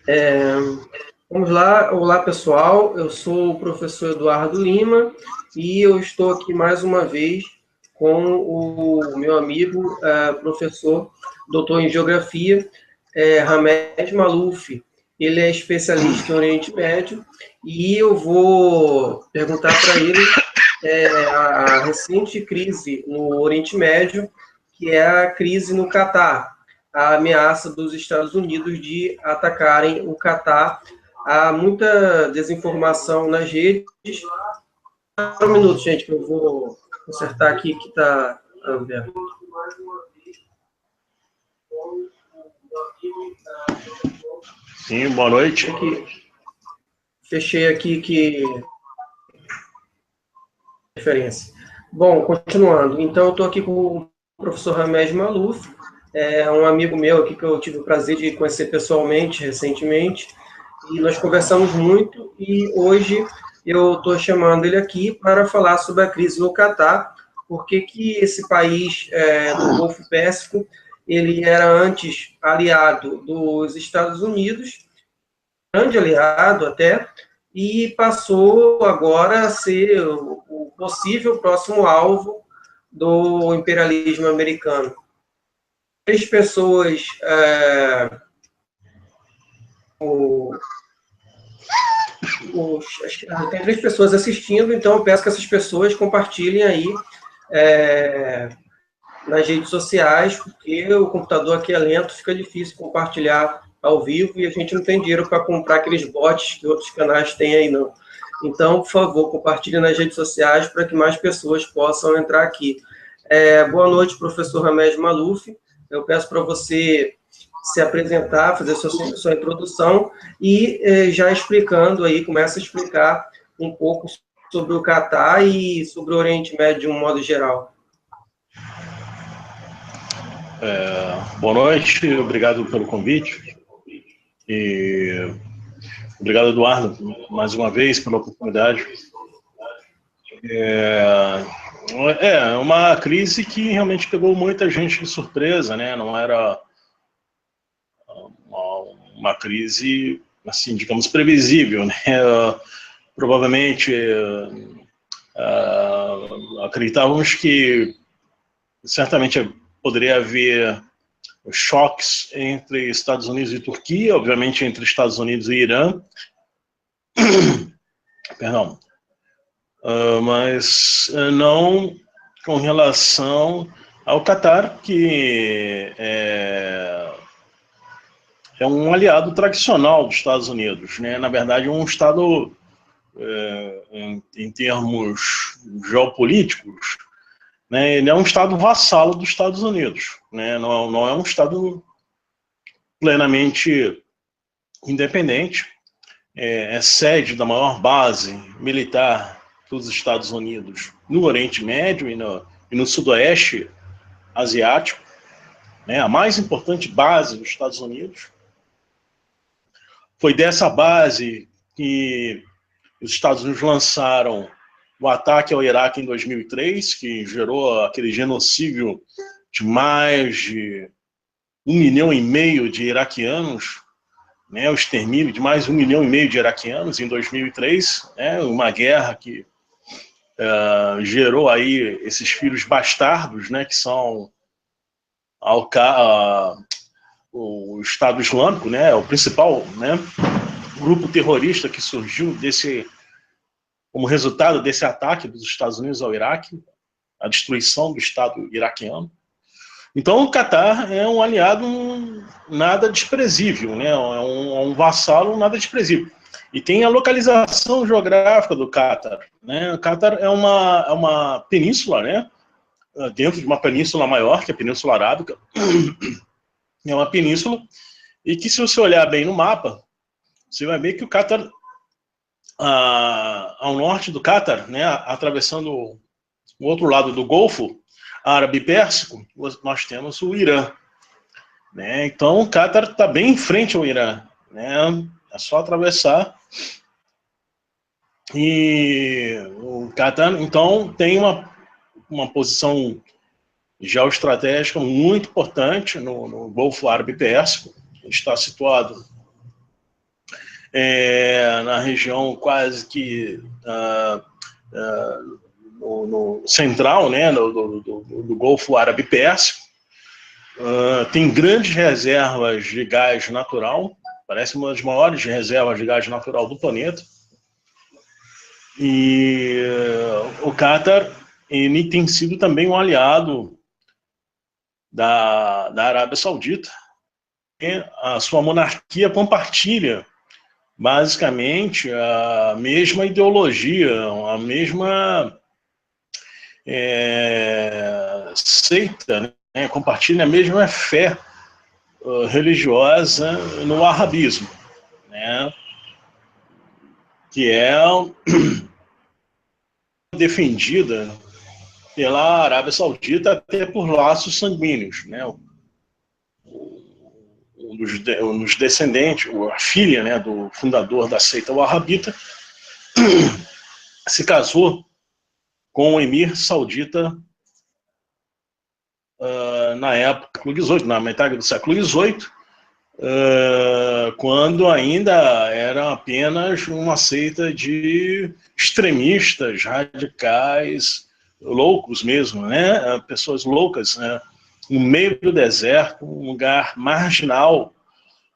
É, vamos lá. Olá, pessoal. Eu sou o professor Eduardo Lima e eu estou aqui mais uma vez com o meu amigo, professor, doutor em Geografia, Hamed Maluf. Ele é especialista em Oriente Médio e eu vou perguntar para ele a recente crise no Oriente Médio, que é a crise no Catar, a ameaça dos Estados Unidos de atacarem o Catar. Há muita desinformação nas redes. Um minuto, gente, que eu vou consertar aqui que está aberto. Sim, boa noite. Fechei aqui que referência. Bom, continuando. Então, eu estou aqui com o professor Hamed Maluf, um amigo meu aqui que eu tive o prazer de conhecer pessoalmente, recentemente, e nós conversamos muito, e hoje eu estou chamando ele aqui para falar sobre a crise no Catar, porque que esse país do Golfo Pérsico, ele era antes aliado dos Estados Unidos, grande aliado até, e passou agora a ser o possível próximo alvo do imperialismo americano. Três pessoas tem três pessoas assistindo, então eu peço que essas pessoas compartilhem aí nas redes sociais, porque o computador aqui é lento, fica difícil compartilhar ao vivo e a gente não tem dinheiro para comprar aqueles bots que outros canais têm aí, não. Então, por favor, compartilhe nas redes sociais para que mais pessoas possam entrar aqui. Boa noite, professor Hamed Maluf. Eu peço para você se apresentar, fazer sua introdução e já explicando aí, começa a explicar um pouco sobre o Catar e sobre o Oriente Médio de um modo geral. Boa noite, obrigado pelo convite. E obrigado, Eduardo, mais uma vez pela oportunidade. É uma crise que realmente pegou muita gente de surpresa, né? Não era uma crise, assim, digamos, previsível, né? Provavelmente acreditávamos que certamente poderia haver choques entre Estados Unidos e Turquia, obviamente entre Estados Unidos e Irã, perdão, mas não com relação ao Catar, que é um aliado tradicional dos Estados Unidos, né? Na verdade, um estado, em termos geopolíticos, né, ele é um estado vassalo dos Estados Unidos, né? Não é um estado plenamente independente, é sede da maior base militar dos Estados Unidos no Oriente Médio e no Sudoeste Asiático, né, a mais importante base dos Estados Unidos. Foi dessa base que os Estados Unidos lançaram o ataque ao Iraque em 2003, que gerou aquele genocídio de mais de 1,5 milhão de iraquianos, né, o extermínio de mais de 1,5 milhão de iraquianos em 2003, né, uma guerra que gerou aí esses filhos bastardos, né, que são o Estado Islâmico, né, o principal, né, grupo terrorista que surgiu como resultado desse ataque dos Estados Unidos ao Iraque, a destruição do Estado iraquiano. Então o Catar é um aliado nada desprezível, né? É um vassalo nada desprezível. E tem a localização geográfica do Catar, né? O Catar é uma península, né? Dentro de uma península maior, que é a Península Arábica. É uma península, e que se você olhar bem no mapa, você vai ver que o Catar, ao norte do Catar, né, atravessando o outro lado do Golfo Árabe-Pérsico, nós temos o Irã, né? Então o Catar está bem em frente ao Irã, né? É só atravessar. E o Catar, então, tem uma posição geoestratégica muito importante no Golfo Árabe-Pérsico. Está situado na região quase que no central, né, do Golfo Árabe-Pérsico. Tem grandes reservas de gás natural, parece uma das maiores reservas de gás natural do planeta. E o Catar, ele tem sido também um aliado da Arábia Saudita. A sua monarquia compartilha basicamente a mesma ideologia, a mesma seita, né? Compartilha a mesma fé religiosa no arabismo, né? Que é defendida pela Arábia Saudita até por laços sanguíneos, né? Um dos descendentes, a filha, né, do fundador da seita wahhabita, se casou com o emir saudita na época do XVIII, na metade do século XVIII, quando ainda era apenas uma seita de extremistas, radicais, loucos mesmo, né? Pessoas loucas, né? No meio do deserto, um lugar marginal,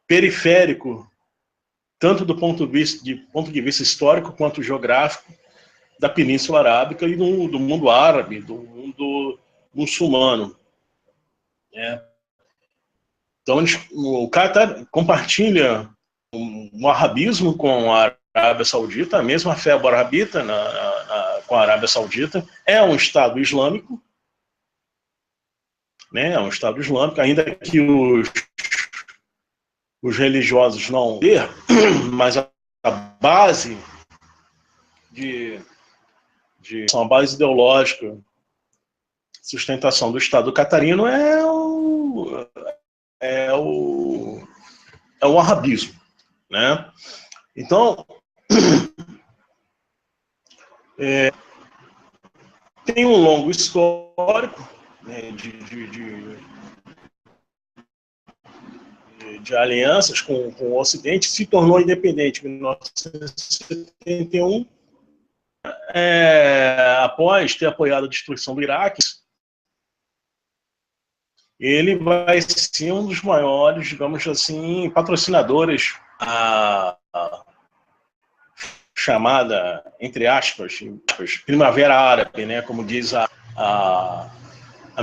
periférico, tanto do ponto de vista histórico quanto geográfico, da Península Arábica e do mundo árabe, do mundo muçulmano. Então, o Catar compartilha um arabismo com a Arábia Saudita, a mesma fé wahhabita com a Arábia Saudita. É um Estado islâmico, né? É um Estado islâmico, ainda que os religiosos não tenham, mas a base a base ideológica, sustentação do Estado catarino é o arabismo, né? Então, tem um longo histórico, né, de alianças com o Ocidente, se tornou independente em 1971, após ter apoiado a destruição do Iraque. Ele vai ser um dos maiores, digamos assim, patrocinadores a chamada, entre aspas, Primavera Árabe, né? Como diz a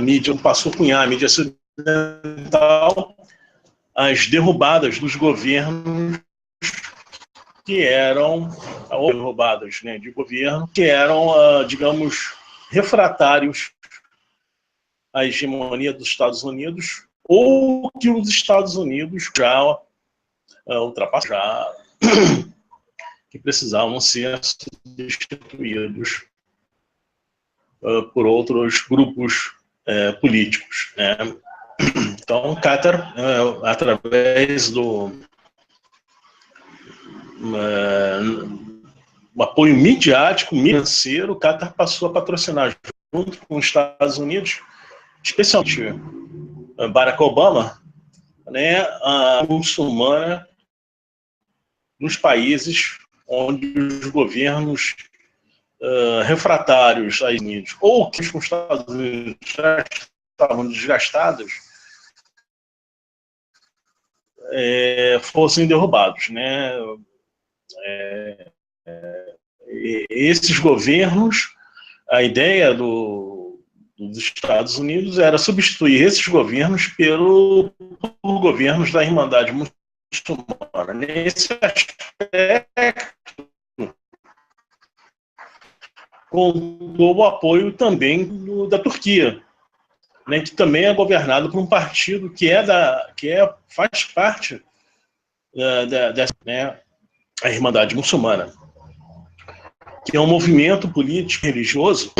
mídia, passou a cunhar, a mídia ocidental, as derrubadas dos governos que eram, ou derrubadas, né, de governo, que eram, digamos, refratários à hegemonia dos Estados Unidos, ou que os Estados Unidos já ultrapassaram, que precisavam ser substituídos por outros grupos políticos, né? Então, o Catar, através do apoio midiático, financeiro, o Catar passou a patrocinar, junto com os Estados Unidos, especialmente Barack Obama, né, a muçulmana nos países onde os governos refratários aos Estados Unidos, ou que os Estados Unidos já estavam desgastados, fossem derrubados, né? Esses governos, a ideia dos Estados Unidos era substituir esses governos por governos da Irmandade Muçulmana. Nesse aspecto, contou o apoio também da Turquia, né, que também é governado por um partido que faz parte dessa, né, a Irmandade Muçulmana, que é um movimento político religioso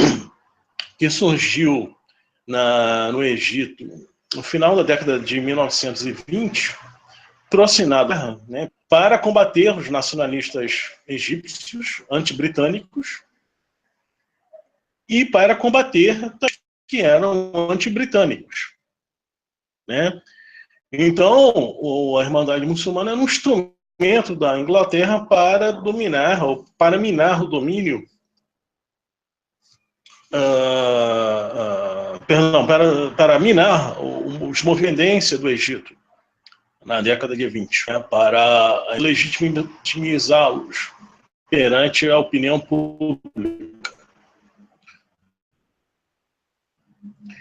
que surgiu no Egito no final da década de 1920, patrocinado, né, para combater os nacionalistas egípcios anti-britânicos e para combater que eram anti-britânicos, né? Então, a Irmandade Muçulmana era um instrumento da Inglaterra para dominar, ou para minar o domínio, perdão, para minar os movimentos do Egito na década de 20, né, para legitimizá-los perante a opinião pública.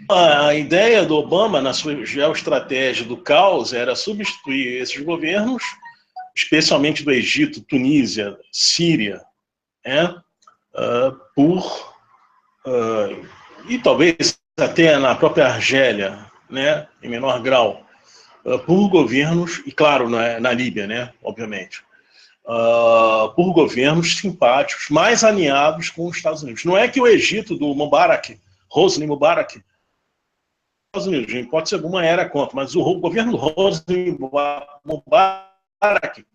A ideia do Obama, na sua geoestratégia do caos, era substituir esses governos, especialmente do Egito, Tunísia, Síria, né, por, e talvez até na própria Argélia, né, em menor grau, por governos, e claro, na Líbia, né, obviamente, por governos simpáticos, mais alinhados com os Estados Unidos. Não é que o Egito do Mubarak, Hosni Mubarak, Estados Unidos, em hipótese alguma era contra, mas o governo do Hosni Mubarak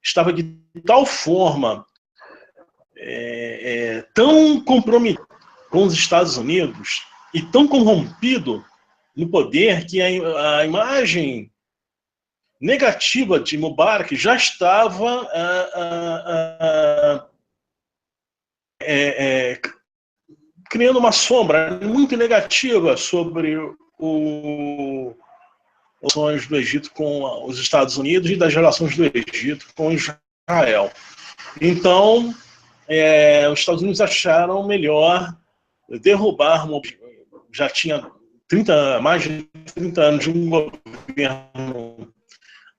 estava de tal forma tão comprometido com os Estados Unidos e tão corrompido no poder que a imagem negativa de Mubarak já estava criando uma sombra muito negativa sobre os relações do Egito com os Estados Unidos e das relações do Egito com Israel. Então, os Estados Unidos acharam melhor derrubar, já tinha mais de 30 anos de um governo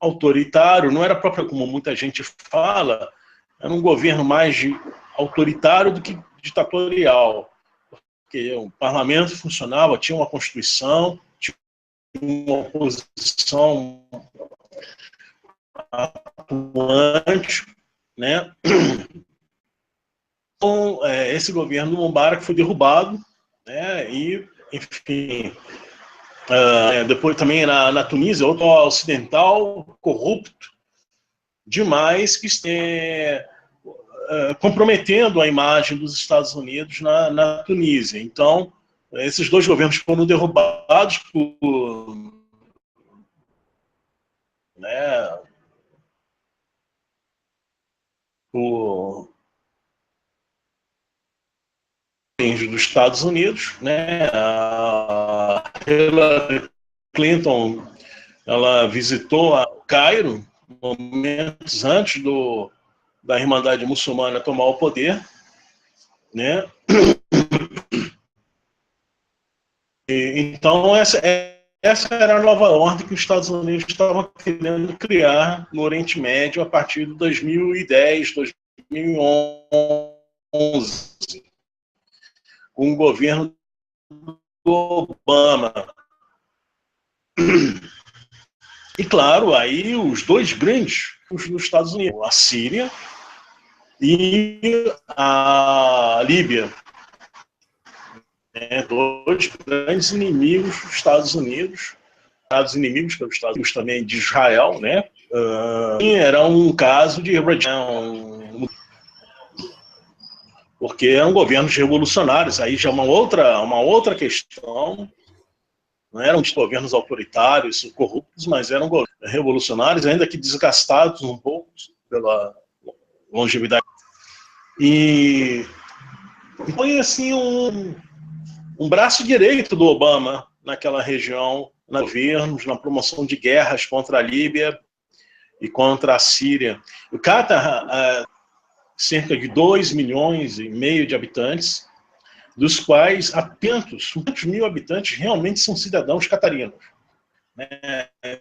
autoritário, não era próprio como muita gente fala, era um governo mais autoritário do que ditatorial, porque o parlamento funcionava, tinha uma constituição, tinha uma oposição atuante, né? Então, esse governo do Mubarak foi derrubado, né? E, enfim, depois também na Tunísia, outro ocidental corrupto demais, que comprometendo a imagem dos Estados Unidos na Tunísia. Então, esses dois governos foram derrubados por, né, por dos Estados Unidos, né? A Hillary Clinton, ela visitou o Cairo momentos antes da Irmandade Muçulmana tomar o poder, né? Então essa era a nova ordem que os Estados Unidos estavam querendo criar no Oriente Médio a partir de 2010, 2011. Com o governo do Obama. E, claro, aí os dois grandes nos Estados Unidos, a Síria e a Líbia. Dois grandes inimigos dos Estados Unidos, inimigos pelos Estados Unidos também de Israel, né? Era um caso de porque eram governos revolucionários, aí já é uma outra questão. Não eram governos autoritários, corruptos, mas eram revolucionários, ainda que desgastados um pouco pela longevidade. E foi assim um braço direito do Obama naquela região, na governos, na promoção de guerras contra a Líbia e contra a Síria. O Catar, cerca de 2,5 milhões de habitantes, dos quais apenas 500 mil habitantes realmente são cidadãos catarinos.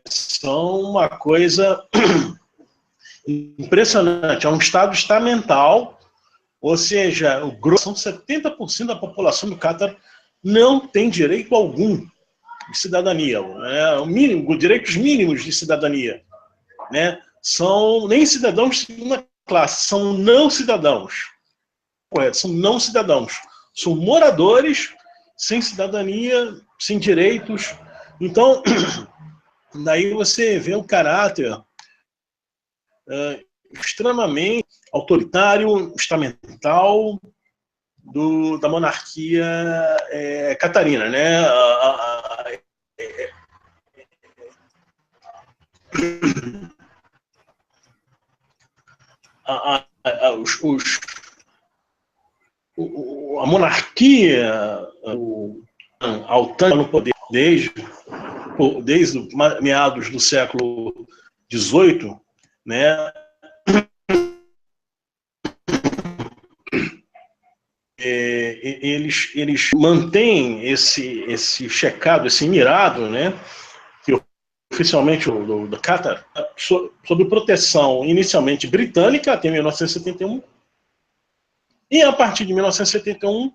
São uma coisa impressionante. É um estado estamental, ou seja, o grosso, 70% da população do Catar não tem direito algum de cidadania. Direitos mínimos de cidadania. São nem cidadãos de segunda classe, são não cidadãos. Correto, são não cidadãos. São moradores sem cidadania, sem direitos. Então, daí você vê o caráter extremamente autoritário, estamental da monarquia catarina, né? A monarquia autônoma no poder desde meados do século XVIII, né? Eles mantêm esse checado, esse mirado, né? Que oficialmente do Catar, sob proteção inicialmente britânica até 1971, e a partir de 1971,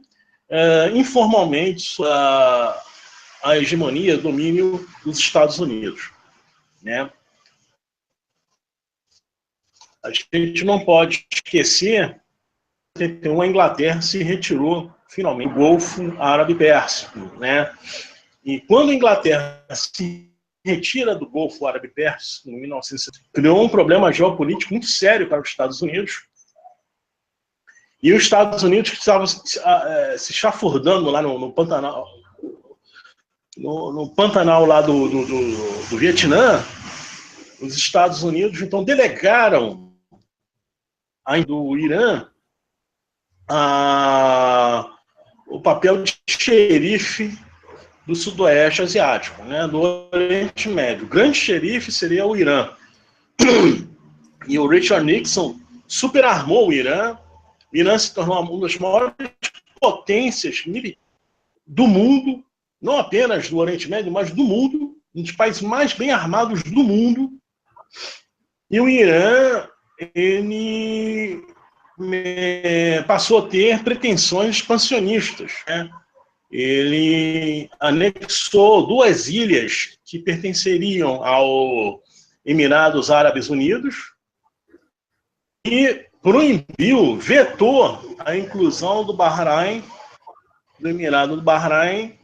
informalmente, a hegemonia, domínio dos Estados Unidos, né? A gente não pode esquecer que a Inglaterra se retirou finalmente do Golfo Árabe-Pérsico, né? E quando a Inglaterra se retira do Golfo Árabe-Pérsico em 1970, criou um problema geopolítico muito sério para os Estados Unidos. E os Estados Unidos que estavam se chafurdando lá no Pantanal, no Pantanal lá do Vietnã, os Estados Unidos então delegaram do Irã o papel de xerife do Sudoeste Asiático, né, do Oriente Médio. O grande xerife seria o Irã. E o Richard Nixon superarmou o Irã. O Irã se tornou uma das maiores potências do mundo, não apenas do Oriente Médio, mas do mundo, um dos países mais bem armados do mundo. E o Irã, ele passou a ter pretensões expansionistas, né? Ele anexou 2 ilhas que pertenceriam ao Emirados Árabes Unidos e proibiu, vetou a inclusão do Bahrein, do Emirado do Bahrein,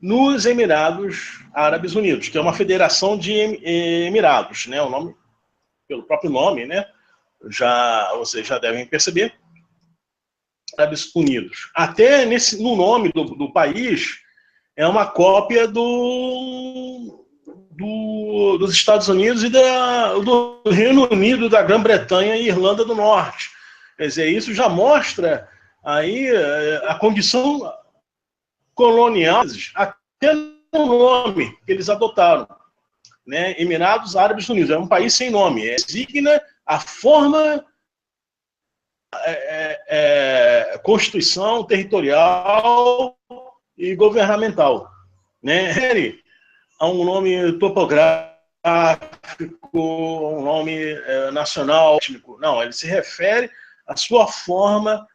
nos Emirados Árabes Unidos, que é uma federação de emirados, né? O nome, pelo próprio nome, né? Vocês já devem perceber. Árabes Unidos. Até no nome do país é uma cópia dos Estados Unidos e do Reino Unido, da Grã-Bretanha e Irlanda do Norte. Quer dizer, isso já mostra aí a condição colonial, até no nome que eles adotaram, né? Emirados Árabes Unidos. É um país sem nome. Designa a forma constituição territorial e governamental, né? Há um nome topográfico, um nome nacional, étnico. Não, ele se refere à sua forma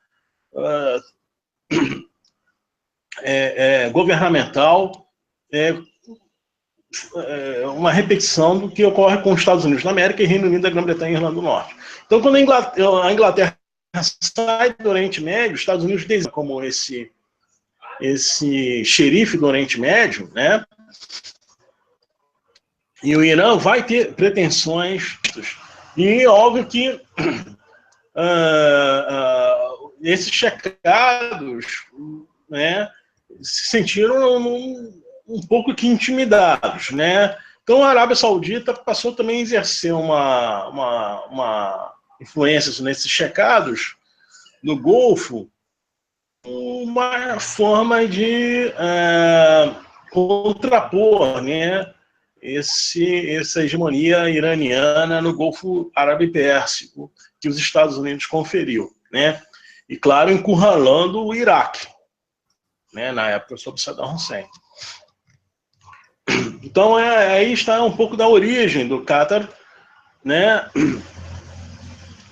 governamental, uma repetição do que ocorre com os Estados Unidos da América e Reino Unido da Grã-Bretanha e Irlanda do Norte. Então, quando a Inglaterra sai do Oriente Médio, os Estados Unidos designam como esse xerife do Oriente Médio, né? E o Irã vai ter pretensões, e óbvio que esses checados, né, se sentiram um pouco que intimidados, né? Então a Arábia Saudita passou também a exercer uma influência nesses checados no Golfo, uma forma de contrapor, né, essa hegemonia iraniana no Golfo Árabe-Pérsico que os Estados Unidos conferiu, né? E claro, encurralando o Iraque, né, na época sob Saddam Hussein. Então aí está um pouco da origem do Catar, né?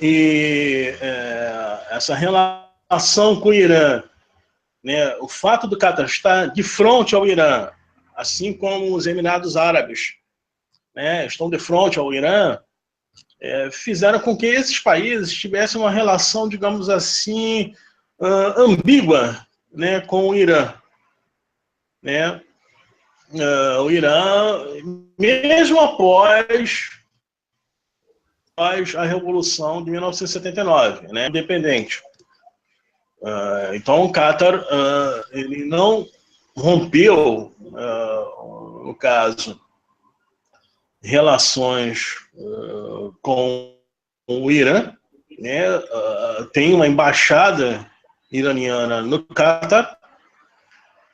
E essa relação com o Irã, né? O fato do Catar estar de frente ao Irã, assim como os Emirados Árabes, né, estão de frente ao Irã, fizeram com que esses países tivessem uma relação, digamos assim, ambígua, né, com o Irã, né? O Irã, mesmo após a Revolução de 1979, né, independente. Então, o Qatar ele não rompeu, no caso, relações com o Irã, né? Tem uma embaixada iraniana no Qatar,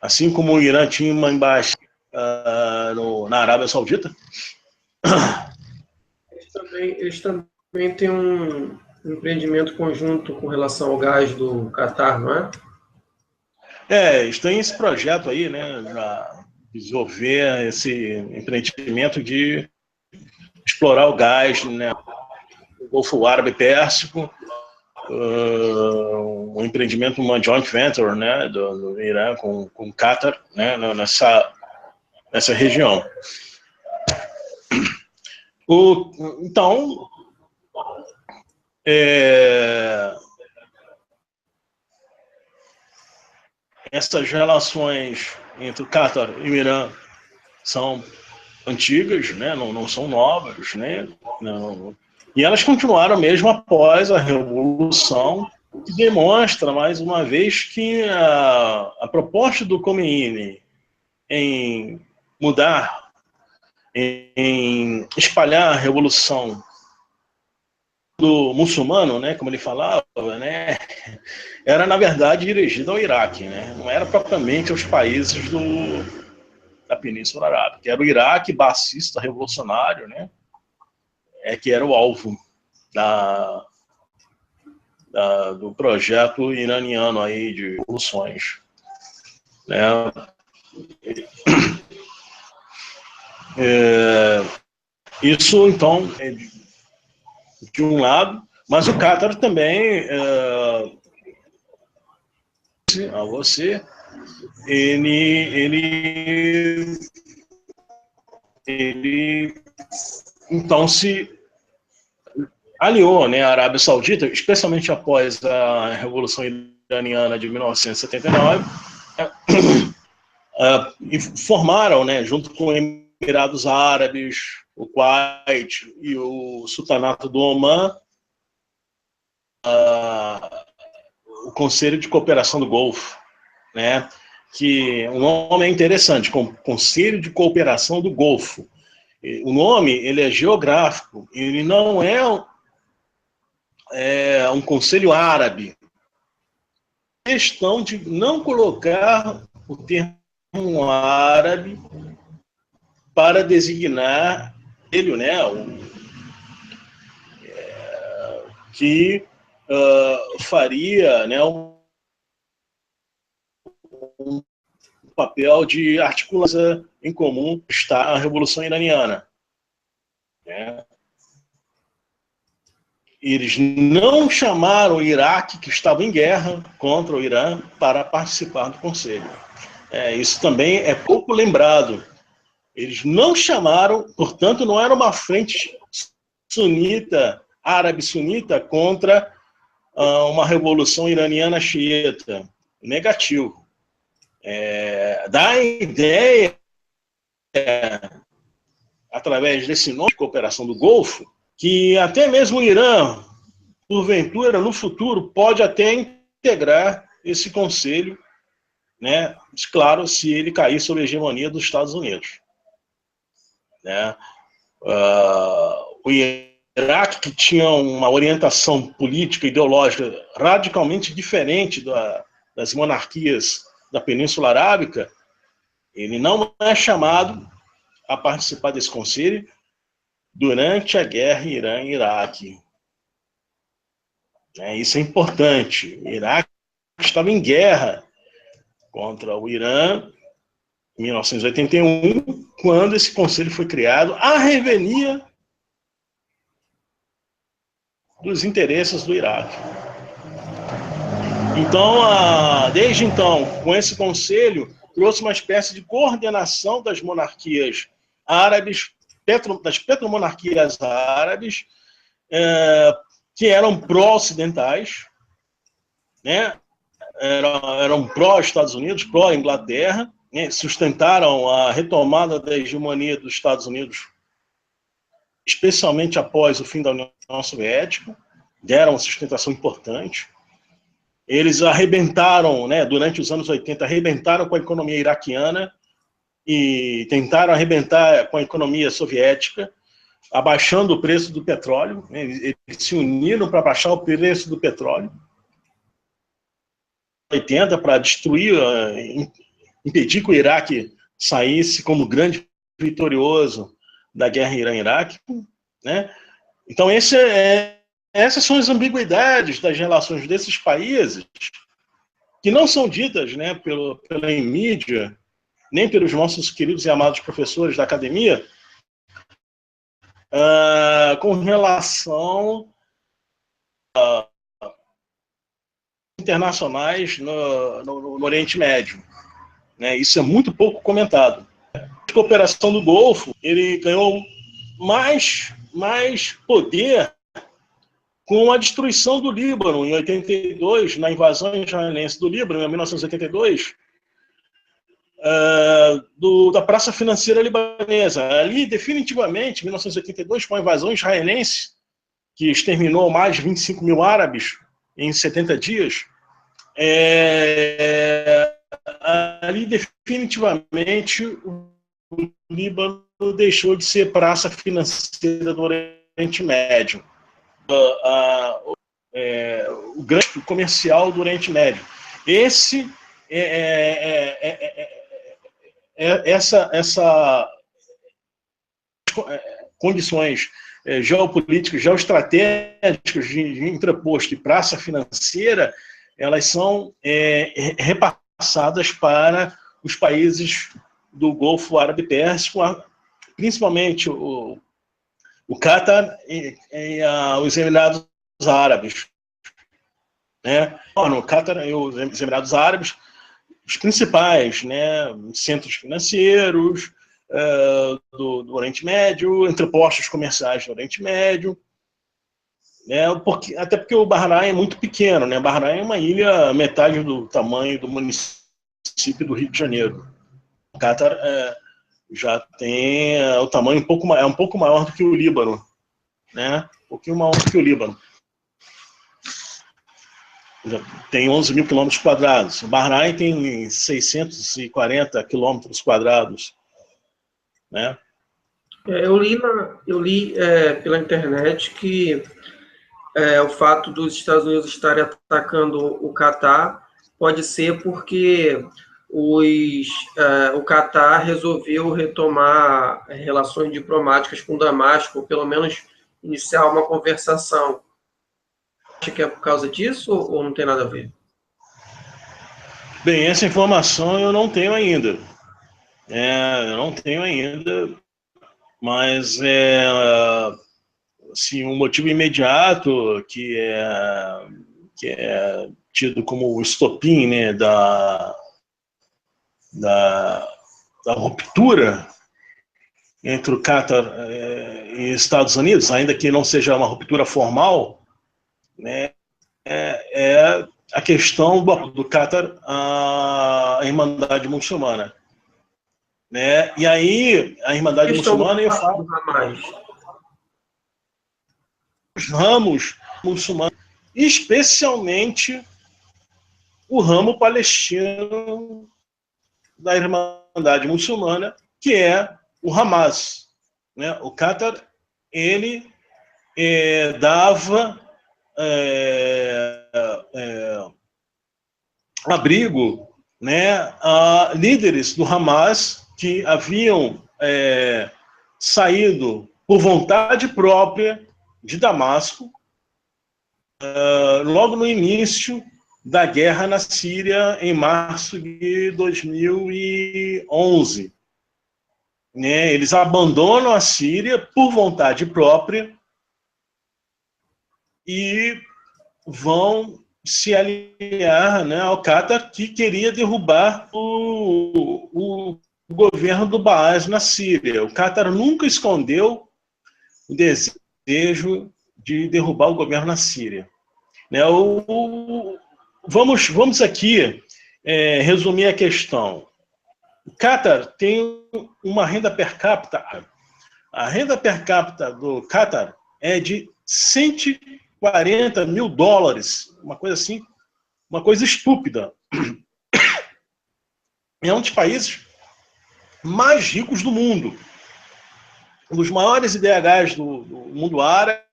assim como o Irã tinha uma embaixada na Arábia Saudita. Eles também têm um empreendimento conjunto com relação ao gás do Catar, não é? Eles têm esse projeto aí, né, para desenvolver esse empreendimento de explorar o gás, né, no Golfo Árabe Pérsico, um empreendimento, uma joint venture, né, do Irã com o Qatar, né, nessa região. Então, essas relações entre o Qatar e o Irã são antigas, né, não são novas, né, e elas continuaram mesmo após a Revolução, que demonstra, mais uma vez, que a proposta do Khomeini em mudar, em espalhar a revolução do muçulmano, né, como ele falava, né, era, na verdade, dirigida ao Iraque, né, não era propriamente aos países da Península Arábica, que era o Iraque baathista revolucionário, né, que era o alvo do projeto iraniano aí de revoluções, né. Isso, então, é de um lado, mas o Qatar também, a você, ele então se aliou, né, à Arábia Saudita, especialmente após a Revolução Iraniana de 1979, e formaram, né, junto com Emirados Árabes, o Kuwait e o Sultanato do Omã, o Conselho de Cooperação do Golfo, né? Que o nome é interessante, Conselho de Cooperação do Golfo. O nome, ele é geográfico, ele não é um conselho árabe. A questão de não colocar o termo árabe para designar ele, né, que faria, né, um papel de articulação em comum está a Revolução Iraniana, né? Eles não chamaram o Iraque, que estava em guerra contra o Irã, para participar do Conselho. Isso também é pouco lembrado. Eles não chamaram, portanto, não era uma frente sunita, árabe-sunita, contra uma revolução iraniana xiita. Negativo. Dá a ideia, através desse nome de cooperação do Golfo, que até mesmo o Irã, porventura, no futuro, pode até integrar esse conselho, né? Claro, se ele cair sob a hegemonia dos Estados Unidos, né? O Iraque, que tinha uma orientação política e ideológica radicalmente diferente das monarquias da Península Arábica, ele não é chamado a participar desse conselho durante a guerra Irã-Iraque. Isso é importante. O Iraque estava em guerra contra o Irã em 1981, quando esse conselho foi criado, à revelia dos interesses do Iraque. Então, desde então, com esse conselho, trouxe uma espécie de coordenação das monarquias árabes, das petromonarquias árabes, que eram pró-ocidentais, né? Eram pró-Estados Unidos, pró-Inglaterra, né? Sustentaram a retomada da hegemonia dos Estados Unidos, especialmente após o fim da União Soviética, deram uma sustentação importante. Eles arrebentaram, né, durante os anos 80, arrebentaram com a economia iraquiana e tentaram arrebentar com a economia soviética, abaixando o preço do petróleo. Eles se uniram para baixar o preço do petróleo. 80 para destruir, impedir que o Iraque saísse como grande vitorioso da guerra Irã-Iraque, né? Então essas são as ambiguidades das relações desses países que não são ditas, né, pela mídia, nem pelos nossos queridos e amados professores da academia, com relação internacionais no Oriente Médio, né? Isso é muito pouco comentado. A cooperação do Golfo, ele ganhou mais poder com a destruição do Líbano em 82, na invasão israelense do Líbano em 1982, da Praça Financeira Libanesa. Ali, definitivamente, em 1982, com a invasão israelense, que exterminou mais de 25 mil árabes em 70 dias, ali definitivamente o Líbano deixou de ser praça financeira do Oriente Médio, o grande comercial do Oriente Médio. Essa condições geopolíticas, geoestratégicas de entreposto e praça financeira, elas são repassadas para os países do Golfo Árabe Pérsico, principalmente o Catar e os Emirados Árabes, né? No Catar e os Emirados Árabes, os principais, né, centros financeiros do Oriente Médio, entrepostos comerciais do Oriente Médio, né, até porque o Bahrein é muito pequeno, né? Bahrein é uma ilha metade do tamanho do município do Rio de Janeiro. O Catar já tem o tamanho um pouco maior do que o Líbano, né? Um pouquinho maior do que o Líbano. Já tem 11 mil quilômetros quadrados. O Bahrein tem 640 quilômetros quadrados, né? Eu li pela internet que o fato dos Estados Unidos estarem atacando o Catar pode ser porque o Catar resolveu retomar relações diplomáticas com Damasco, ou pelo menos iniciar uma conversação. Acha que é por causa disso ou não tem nada a ver? Bem, essa informação eu não tenho ainda. Mas assim, um motivo imediato que é tido como o estopim, né, da ruptura entre o Catar e Estados Unidos, ainda que não seja uma ruptura formal, né, é a questão do Catar à Irmandade Muçulmana, né? E aí a Irmandade Muçulmana, eu falo os ramos muçulmanos, especialmente o ramo palestino da Irmandade Muçulmana, que é o Hamas, né? O Catar, ele dava abrigo, né, a líderes do Hamas que haviam saído por vontade própria de Damasco logo no início da guerra na Síria, em março de 2011. Né? Eles abandonam a Síria por vontade própria e vão se aliar, né, ao Catar, que queria derrubar o governo do Baas na Síria. O Catar nunca escondeu o desejo de derrubar o governo na Síria. Né, vamos aqui resumir a questão. O Catar tem uma renda per capita. A renda per capita do Catar é de $140 mil, uma coisa assim, uma coisa estúpida. É um dos países mais ricos do mundo. Um dos maiores IDHs do mundo árabe.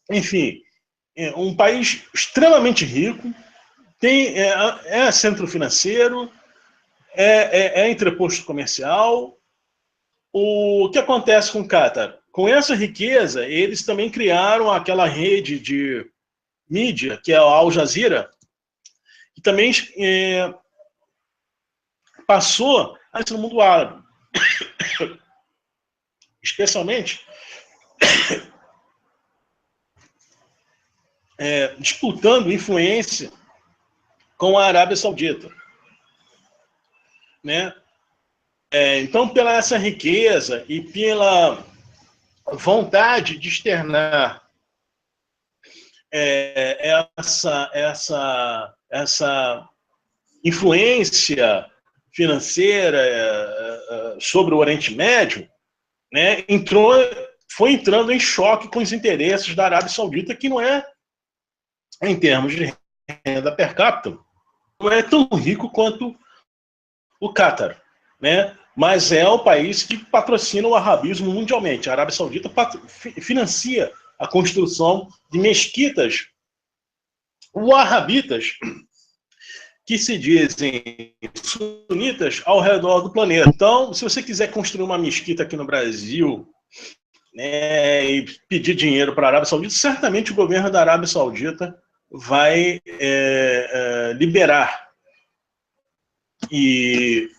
Enfim, é um país extremamente rico, é centro financeiro, é entreposto comercial. O que acontece com o Catar? Com essa riqueza, eles também criaram aquela rede de mídia, que é a Al Jazeera, que também passou a ser no mundo árabe. Especialmente disputando influência com a Arábia Saudita, né? Então, pela essa riqueza e pela vontade de externar essa influência financeira sobre o Oriente Médio, né, foi entrando em choque com os interesses da Arábia Saudita, que não é, em termos de renda per capita, não é tão rico quanto o Catar, né? Mas é o país que patrocina o arabismo mundialmente. A Arábia Saudita financia a construção de mesquitas wahhabitas, que se dizem sunitas, ao redor do planeta. Então, se você quiser construir uma mesquita aqui no Brasil, né, e pedir dinheiro para a Arábia Saudita, certamente o governo da Arábia Saudita vai liberar. E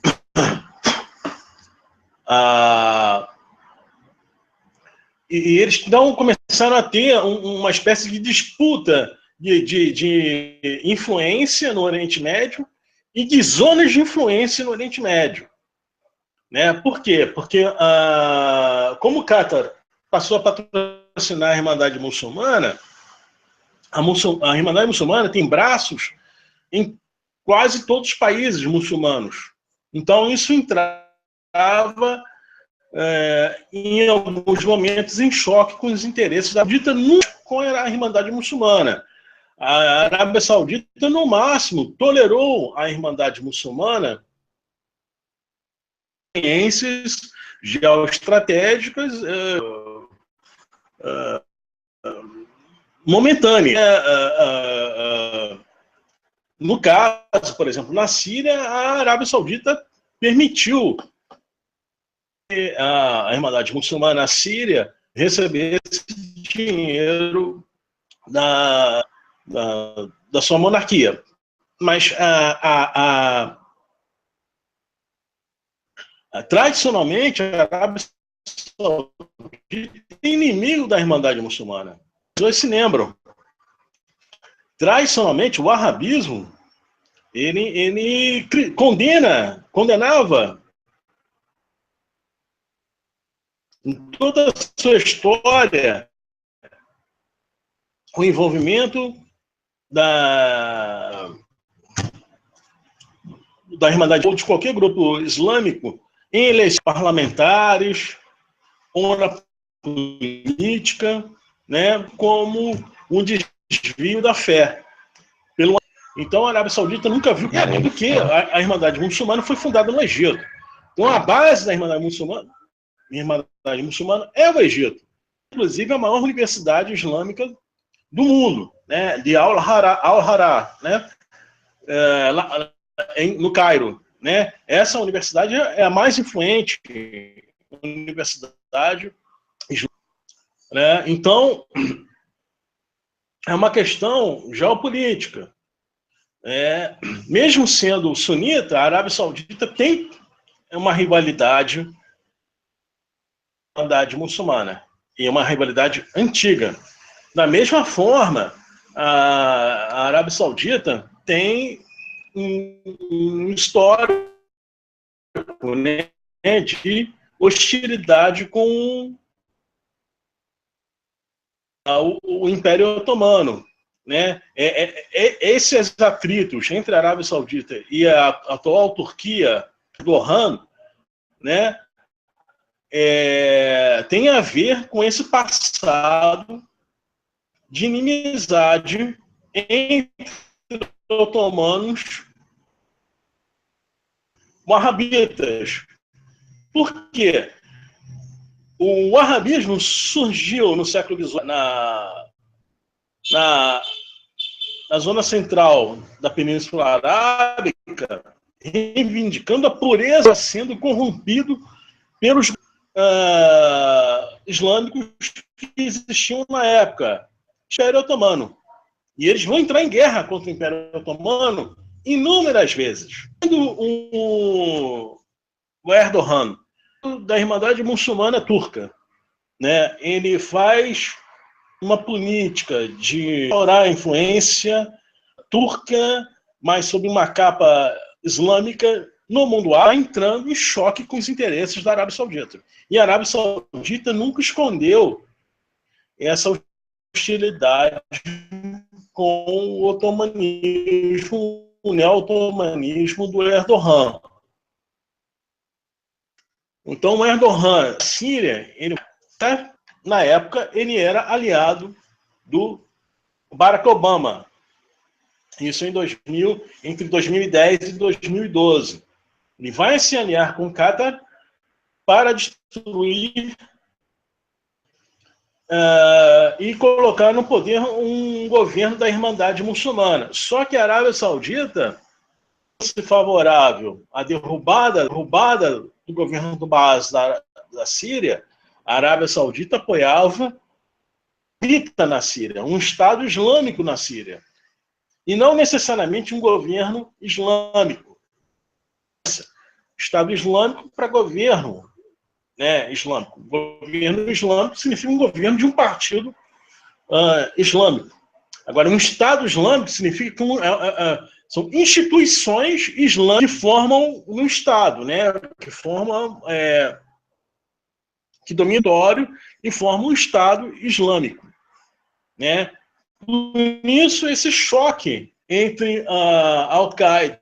eles então começaram a ter uma espécie de disputa de influência no Oriente Médio e de zonas de influência no Oriente Médio. Né? Por quê? Porque, como o Catar passou a patrocinar a Irmandade Muçulmana, a Irmandade Muçulmana tem braços em quase todos os países muçulmanos. Então, isso entrava, em alguns momentos, em choque com os interesses da Saudita, com a Irmandade Muçulmana. A Arábia Saudita, no máximo, tolerou a Irmandade Muçulmana experiências geoestratégicas momentâneas. No caso, por exemplo, na Síria, a Arábia Saudita permitiu que a Irmandade Muçulmana na Síria recebesse dinheiro da sua monarquia. Mas tradicionalmente, a Arábia Saudita é inimigo da Irmandade Muçulmana. As pessoas se lembram. Tradicionalmente, o arabismo ele condenava em toda a sua história o envolvimento da Irmandade ou de qualquer grupo islâmico em eleições parlamentares ou na política, né, como um desvio da fé. Então a Arábia Saudita nunca viu porque a Irmandade Muçulmana foi fundada no Egito. Então a base da Irmandade Muçulmana é o Egito. Inclusive a maior universidade islâmica do mundo, né, de Al-Harra, né, no Cairo. Né? Essa universidade é a mais influente universidade islâmica. Né? Então, é uma questão geopolítica. Mesmo sendo sunita, a Arábia Saudita tem uma rivalidade com a Irmandade Muçulmana, e uma rivalidade antiga. Da mesma forma, a Arábia Saudita tem um histórico, né, de hostilidade com o Império Otomano. Né? Esses atritos entre a Arábia Saudita e a atual Turquia, Erdogan, né, tem a ver com esse passado de inimizade entre otomanos e wahhabitas. Por quê? O wahhabismo surgiu no século XVIII na zona central da Península Arábica, reivindicando a pureza, sendo corrompido pelos islâmicos que existiam na época, Império Otomano. E eles vão entrar em guerra contra o Império Otomano inúmeras vezes. O Erdogan, da Irmandade Muçulmana Turca, né, ele faz uma política de explorar a influência turca, mas sob uma capa islâmica no mundo árabe, entrando em choque com os interesses da Arábia Saudita. E a Arábia Saudita nunca escondeu essa hostilidade com o otomanismo, o neo-otomanismo do Erdogan. Então, o Erdogan, a Síria, na época, ele era aliado do Barack Obama. Isso entre 2010 e 2012. Ele vai se aliar com o Qatar para destruir e colocar no poder um governo da Irmandade Muçulmana. Só que a Arábia Saudita, se favorável à derrubada do governo do Baas da Síria, a Arábia Saudita apoiava na Síria, um Estado islâmico na Síria, e não necessariamente um governo islâmico. Estado islâmico para governo, né, islâmico. Governo islâmico significa um governo de um partido islâmico. Agora, um Estado islâmico significa que são instituições islâmicas que formam um Estado, né, que formam que dominam o território e formam um Estado islâmico, né? Por isso, esse choque entre a Al-Qaeda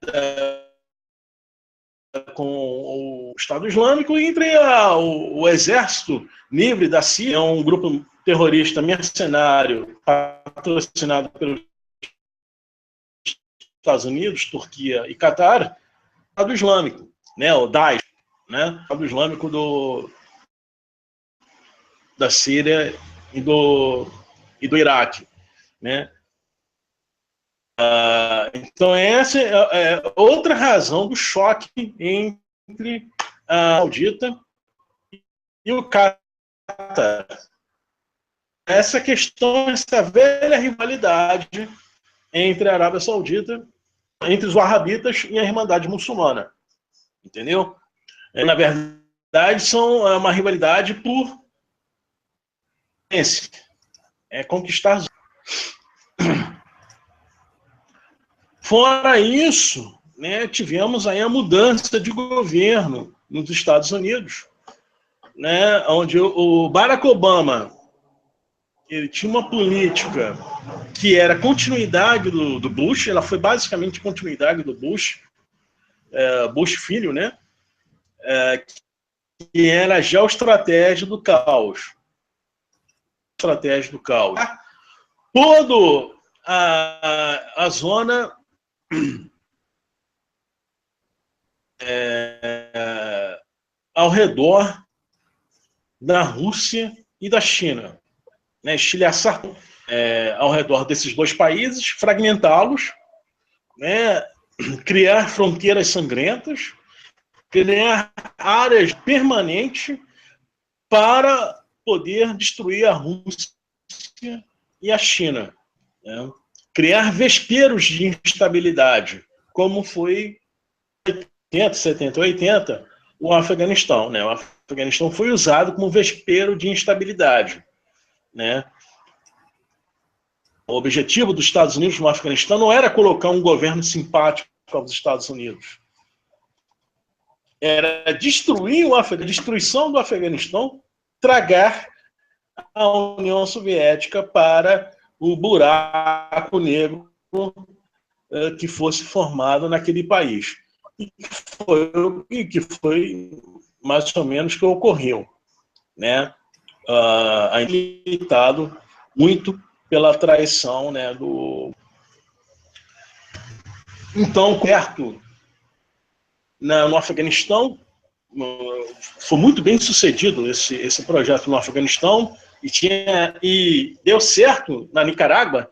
com o Estado Islâmico e entre o Exército Livre da Síria, um grupo terrorista mercenário patrocinado pelos Estados Unidos, Turquia e Catar, o Estado Islâmico, né, o Daesh, né, o Estado Islâmico da Síria e do Iraque, né? Então essa é outra razão do choque entre a Saudita e o Qatar. Essa questão, essa velha rivalidade entre a Arábia Saudita, entre os wahhabitas e a Irmandade Muçulmana, entendeu? Na verdade, são uma rivalidade por conquistar. Fora isso, né, tivemos aí a mudança de governo nos Estados Unidos, né, onde o Barack Obama ele tinha uma política que era continuidade do Bush, ela foi basicamente continuidade do Bush, Bush filho, né, que era a geoestratégia do caos. Estratégia do caos. Toda a zona ao redor da Rússia e da China, né? Estilhaçar ao redor desses dois países, fragmentá-los, né? Criar fronteiras sangrentas, criar áreas permanentes para poder destruir a Rússia e a China, né? Criar vesperos de instabilidade, como foi em 80, 70, 80, o Afeganistão, né? O Afeganistão foi usado como vespeiro de instabilidade, né? O objetivo dos Estados Unidos no Afeganistão não era colocar um governo simpático aos Estados Unidos. Era destruir a destruição do Afeganistão, tragar a União Soviética para o buraco negro que fosse formado naquele país. E que foi mais ou menos que ocorreu, né? Limitado muito pela traição, né, do... Então, perto, no Afeganistão, foi muito bem sucedido esse projeto no Afeganistão, e deu certo na Nicarágua.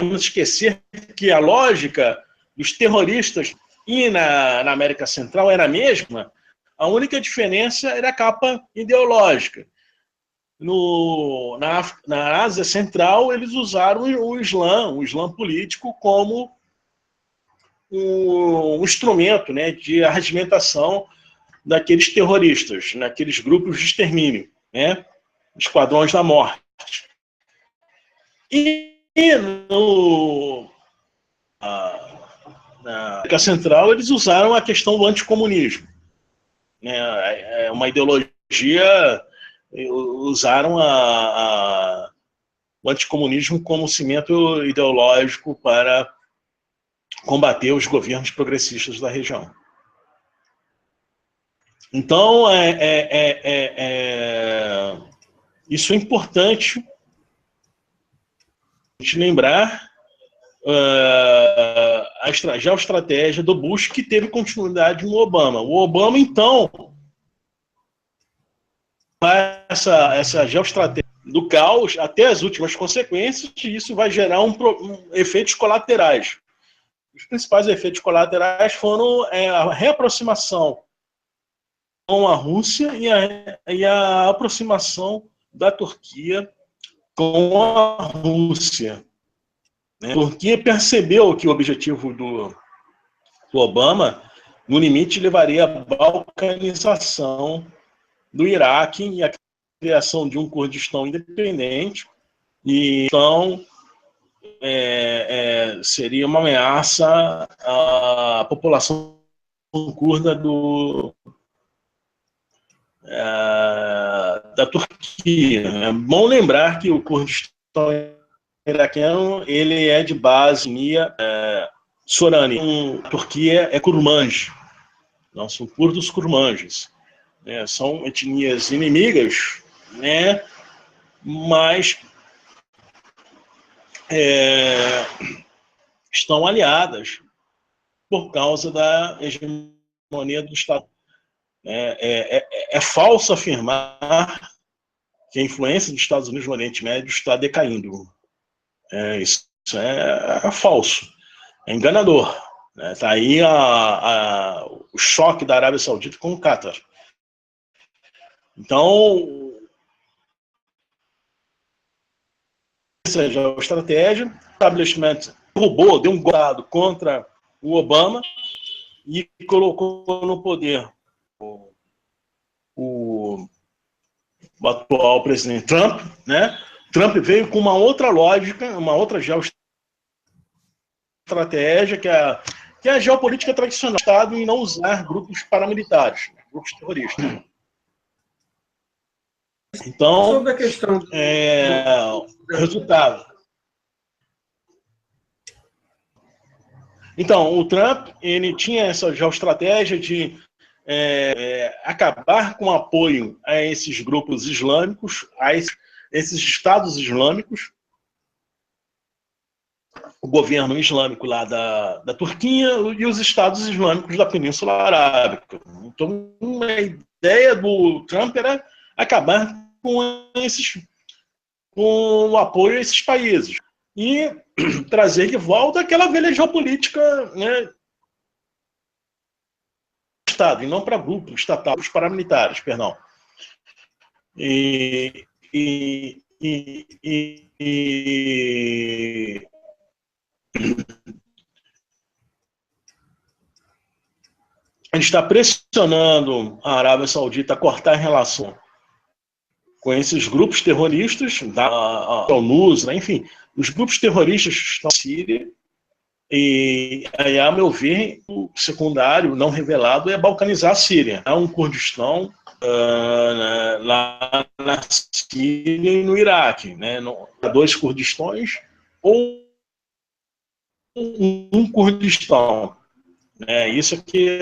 Não vamos esquecer que a lógica dos terroristas e na América Central era a mesma, a única diferença era a capa ideológica. Na Ásia Central, eles usaram o Islã político, como um instrumento, né, de arregimentação daqueles terroristas, naqueles grupos de extermínio, né, esquadrões da morte. E na América Central, eles usaram a questão do anticomunismo, né, uma ideologia, usaram o anticomunismo como cimento ideológico para combater os governos progressistas da região. Então, isso é importante a gente lembrar a geoestratégia do Bush, que teve continuidade no Obama. O Obama, então, essa geoestratégia do caos até as últimas consequências, e isso vai gerar efeitos colaterais. Os principais efeitos colaterais foram a reaproximação com a Rússia e a aproximação da Turquia com a Rússia. A Turquia percebeu que o objetivo do Obama, no limite, levaria à balcanização do Iraque e a criação de um Kurdistão independente. E, então, seria uma ameaça à população curda da Turquia. É bom lembrar que o Kurdistão iraquiano, ele é de base Sorani. A Turquia é Kurmanj. Não, são curdos kurmanjes. São etnias inimigas, né, mas estão aliadas por causa da hegemonia do Estado. É falso afirmar que a influência dos Estados Unidos no Oriente Médio está decaindo. Isso é falso, é enganador. Está aí o choque da Arábia Saudita com o Qatar. Então, essa é a estratégia. O establishment roubou, deu um golpe contra o Obama e colocou no poder o atual presidente Trump, né? Trump veio com uma outra lógica, uma outra geoestratégia, que é a geopolítica tradicional do Estado, em não usar grupos paramilitares, grupos terroristas. Então, sobre a questão resultado. Então, o Trump, ele tinha essa geoestratégia de acabar com o apoio a esses grupos islâmicos, a esses estados islâmicos, o governo islâmico lá da Turquia e os estados islâmicos da Península Arábica. Então, a ideia do Trump era acabar com o apoio a esses países e trazer de volta aquela velha geopolítica, né, Estado, e não para grupos estatais, paramilitares, perdão. Ele está pressionando a Arábia Saudita a cortar a relação com esses grupos terroristas, a Nusra, enfim, os grupos terroristas que estão na Síria. E aí, a meu ver, o secundário não revelado é balcanizar a Síria. Há um Kurdistão lá na Síria e no Iraque, né? Há dois Kurdistões ou um Kurdistão. Isso aqui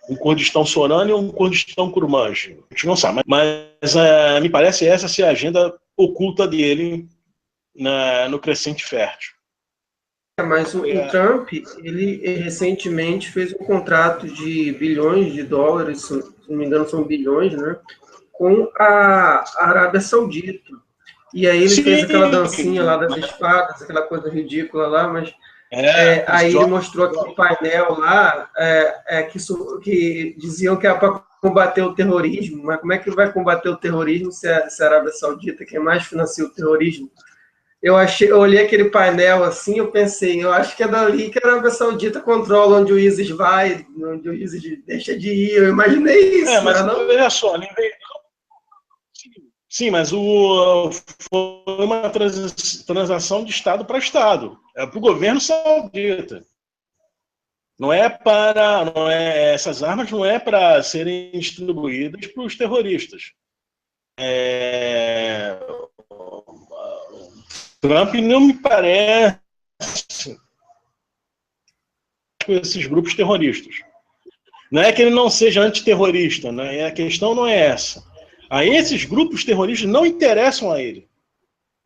um Kurdistão Sorani ou um Kurdistão Kurmanj. A gente não sabe, mas me parece essa ser a agenda oculta dele no crescente fértil. Mas o Trump, ele recentemente fez um contrato de bilhões de dólares, se não me engano são bilhões, né, com a Arábia Saudita. E aí ele fez aquela dancinha lá das espadas, aquela coisa ridícula lá, mas aí ele mostrou aquele painel lá que diziam que era para combater o terrorismo, mas como é que vai combater o terrorismo se a Arábia Saudita, que mais financia o terrorismo? Eu olhei aquele painel assim, eu pensei, eu acho que é dali que a Arábia Saudita controla onde o ISIS vai, onde o ISIS deixa de ir. Eu imaginei isso. Mas não veja só, sim, mas foi uma transação de Estado para Estado. É para o governo saudita. Essas armas não é para serem distribuídas para os terroristas. Trump não me parece com esses grupos terroristas. Não é que ele não seja antiterrorista, né? A questão não é essa. A esses grupos terroristas não interessam a ele.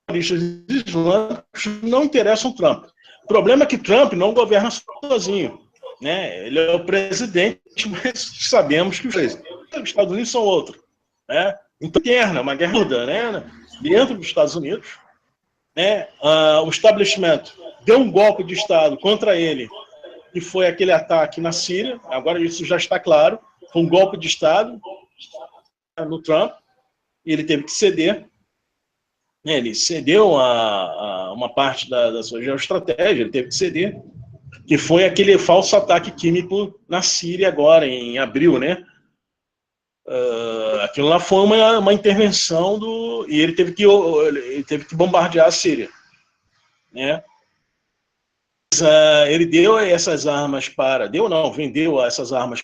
Os terroristas islâmicos não interessam Trump. O problema é que Trump não governa sozinho, né? Ele é o presidente, mas sabemos que os Estados Unidos são outros, né? Então, uma guerra, né? Dentro dos Estados Unidos, né? O establishment deu um golpe de Estado contra ele, que foi aquele ataque na Síria. Agora isso já está claro. Foi um golpe de Estado no Trump, e ele teve que ceder. Ele cedeu uma parte da sua geoestratégia, ele teve que ceder, que foi aquele falso ataque químico na Síria agora, em abril, né? Aquilo lá foi uma intervenção e ele teve que bombardear a Síria, né? Ele deu essas armas vendeu essas armas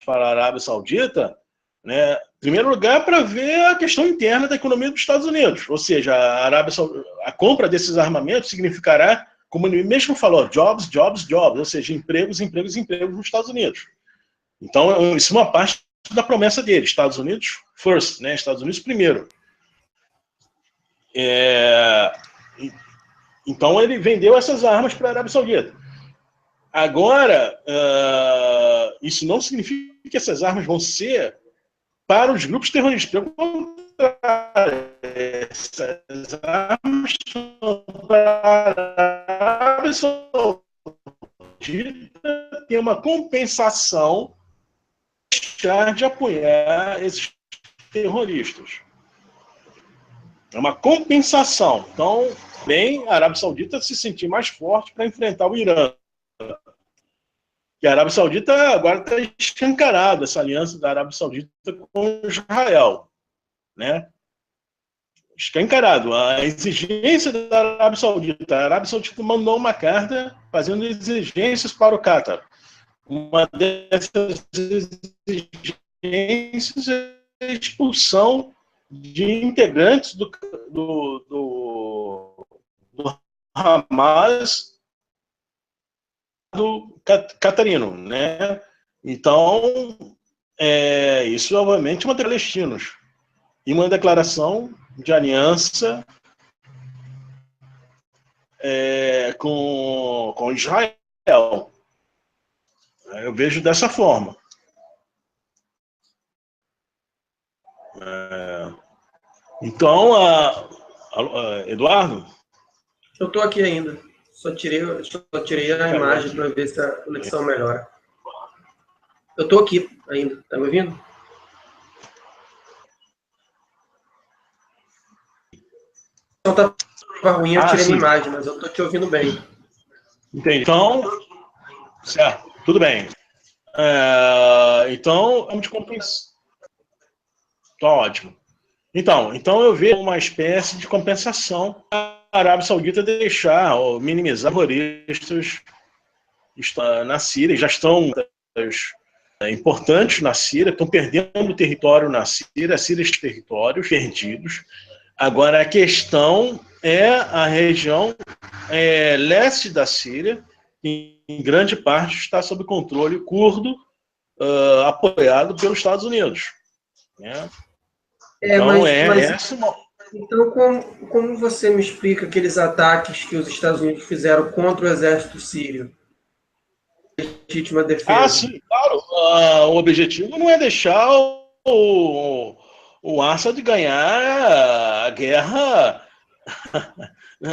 para a Arábia Saudita, né? Em primeiro lugar, para ver a questão interna da economia dos Estados Unidos. Ou seja, a compra desses armamentos significará, como ele mesmo falou, jobs, jobs, jobs, ou seja, empregos, empregos, empregos nos Estados Unidos. Então, isso é uma parte da promessa dele, Estados Unidos first, né? Estados Unidos primeiro. Então, ele vendeu essas armas para a Arábia Saudita. Agora, isso não significa que essas armas vão ser para os grupos terroristas. Pelo contrário, essas armas são para a Arábia Saudita ter uma compensação de apoiar esses terroristas. É uma compensação. Então, bem, a Arábia Saudita se sentir mais forte para enfrentar o Irã. E a Arábia Saudita agora está escancarada, essa aliança da Arábia Saudita com Israel, né? Escancarado. A exigência da Arábia Saudita. A Arábia Saudita mandou uma carta fazendo exigências para o Qatar. Uma dessas exigências é a expulsão de integrantes do Hamas do catarino, né? Então, isso obviamente é uma palestinos e uma declaração de aliança com Israel. Eu vejo dessa forma. Então, Eduardo? Eu estou aqui ainda. Só tirei a imagem para ver se a conexão melhora. Eu estou aqui ainda. Está me ouvindo? Não estava ruim, eu tirei a imagem, mas eu estou te ouvindo bem. Entendi. Então, certo, tudo bem. Então, vamos de compensação. Tá ótimo. Então eu vejo uma espécie de compensação a Arábia Saudita deixar ou minimizar terroristas na Síria, já estão importantes na Síria, estão perdendo território na Síria, territórios perdidos. Agora, a questão é a região leste da Síria, que em grande parte está sob controle curdo, apoiado pelos Estados Unidos, né? Então, Então, como você me explica aqueles ataques que os Estados Unidos fizeram contra o exército sírio? Legítima Ah, defesa. sim, claro. O objetivo não é deixar o Assad ganhar a guerra e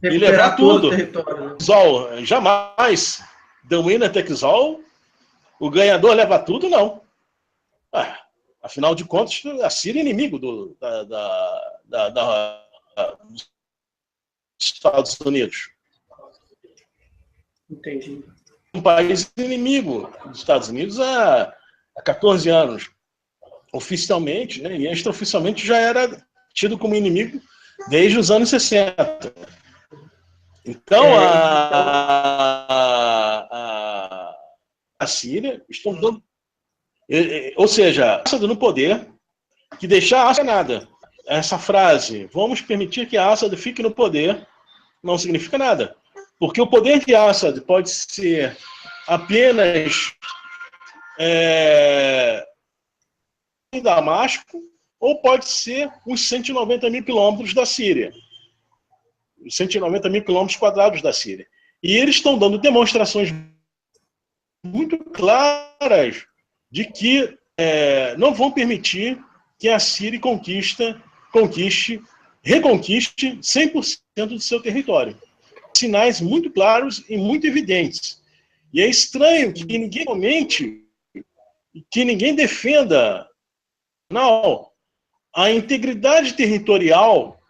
levar Recuperar todo o tudo. território, né? Zol, jamais. The winner takes all. O ganhador leva tudo, não. Ah, afinal de contas, a Síria é inimigo dos Estados Unidos. Entendi. Um país inimigo dos Estados Unidos há 14 anos. Oficialmente, né, e extraoficialmente já era tido como inimigo desde os anos 60. Então, Então, a Síria estão dando. Ou seja, Assad no poder, que deixar a Assad nada. Essa frase, vamos permitir que a Assad fique no poder, não significa nada. Porque o poder de Assad pode ser apenas em Damasco, ou pode ser os 190 mil quilômetros da Síria. Os 190 mil quilômetros quadrados da Síria. E eles estão dando demonstrações muito claras de que não vão permitir que a Síria reconquiste 100% do seu território. Sinais muito claros e muito evidentes. E é estranho que ninguém comente, que ninguém defenda não, a integridade territorial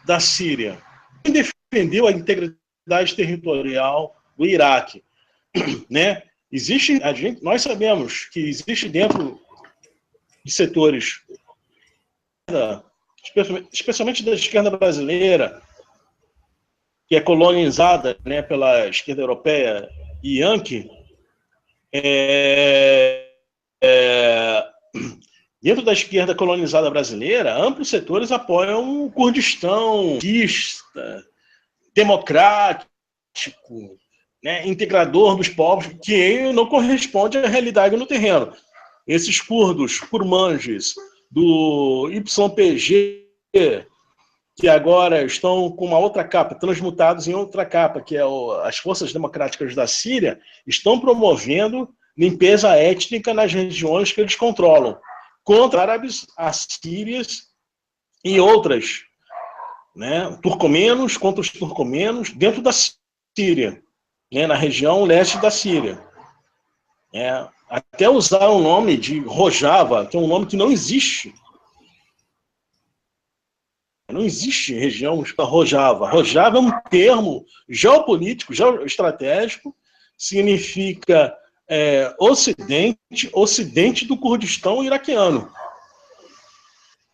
da Síria. Quem defendeu a integridade territorial do Iraque? Né? Nós sabemos que existe dentro de setores, especialmente da esquerda brasileira, que é colonizada, né, pela esquerda europeia e Yankee, dentro da esquerda colonizada brasileira, amplos setores apoiam o Kurdistão democrático, né, integrador dos povos, que não corresponde à realidade no terreno. Esses curdos, curmanjes do YPG, que agora estão com uma outra capa, transmutados em outra capa, que é as Forças Democráticas da Síria, estão promovendo limpeza étnica nas regiões que eles controlam, contra árabes, assírias e outras, né, turcomenos, contra os turcomenos, dentro da Síria, né, na região leste da Síria. Até usar o nome de Rojava, que é um nome que não existe. Não existe região Rojava. Rojava é um termo geopolítico, geoestratégico, significa ocidente do Kurdistão iraquiano.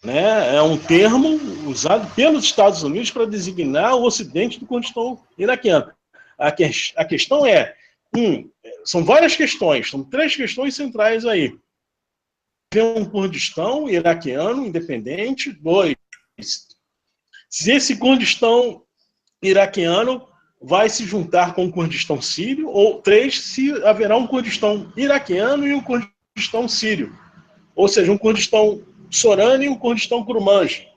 Né? É um termo usado pelos Estados Unidos para designar o ocidente do Kurdistão iraquiano. A questão são várias questões, são 3 questões centrais aí. Tem um Kurdistão iraquiano independente. 2, se esse Kurdistão iraquiano vai se juntar com o Kurdistão sírio, ou 3, se haverá um Kurdistão iraquiano e um Kurdistão sírio. Ou seja, um Kurdistão Sorani e um Kurdistão Kurmanji,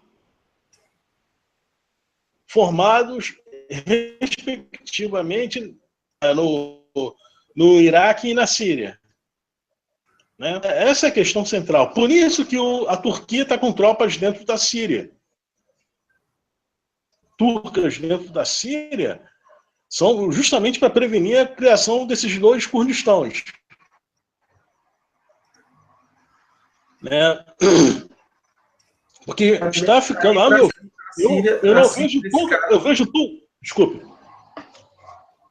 formados respectivamente no Iraque e na Síria. Né? Essa é a questão central. Por isso que a Turquia está com tropas dentro da Síria. Turcas dentro da Síria são justamente para prevenir a criação desses 2 Kurdistãos. Né? Porque está ficando... eu não vejo pouco... Eu vejo pouco... Desculpe.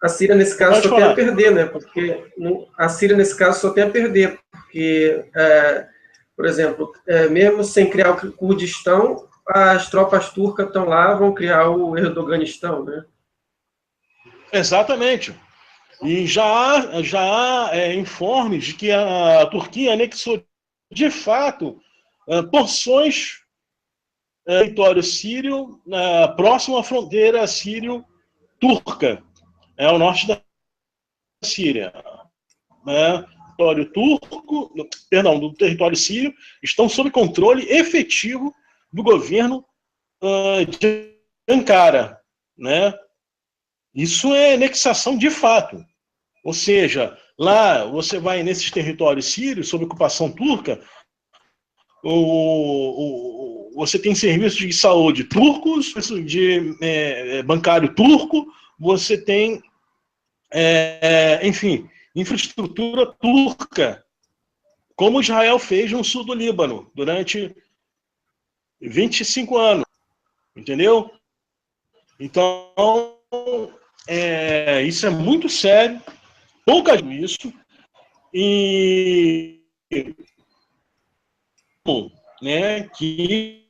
A Síria, nesse caso, só tem a perder, né? Porque a Síria, nesse caso, só tem a perder. Porque, por exemplo, mesmo sem criar o Kurdistão, as tropas turcas estão lá, vão criar o Erdoganistão, né? Exatamente. E já há informes de que a Turquia anexou, de fato, porções do território sírio próximo à fronteira sírio-turca, ao norte da Síria. território turco, perdão, do território sírio, estão sob controle efetivo do governo de Ankara, né? Isso é anexação de fato. Ou seja, lá você vai nesses territórios sírios, sob ocupação turca, você tem serviços de saúde turcos, de bancário turco, você tem, enfim, infraestrutura turca, como Israel fez no sul do Líbano durante 25 anos, entendeu? Então, isso é muito sério, pouca isso, e né, que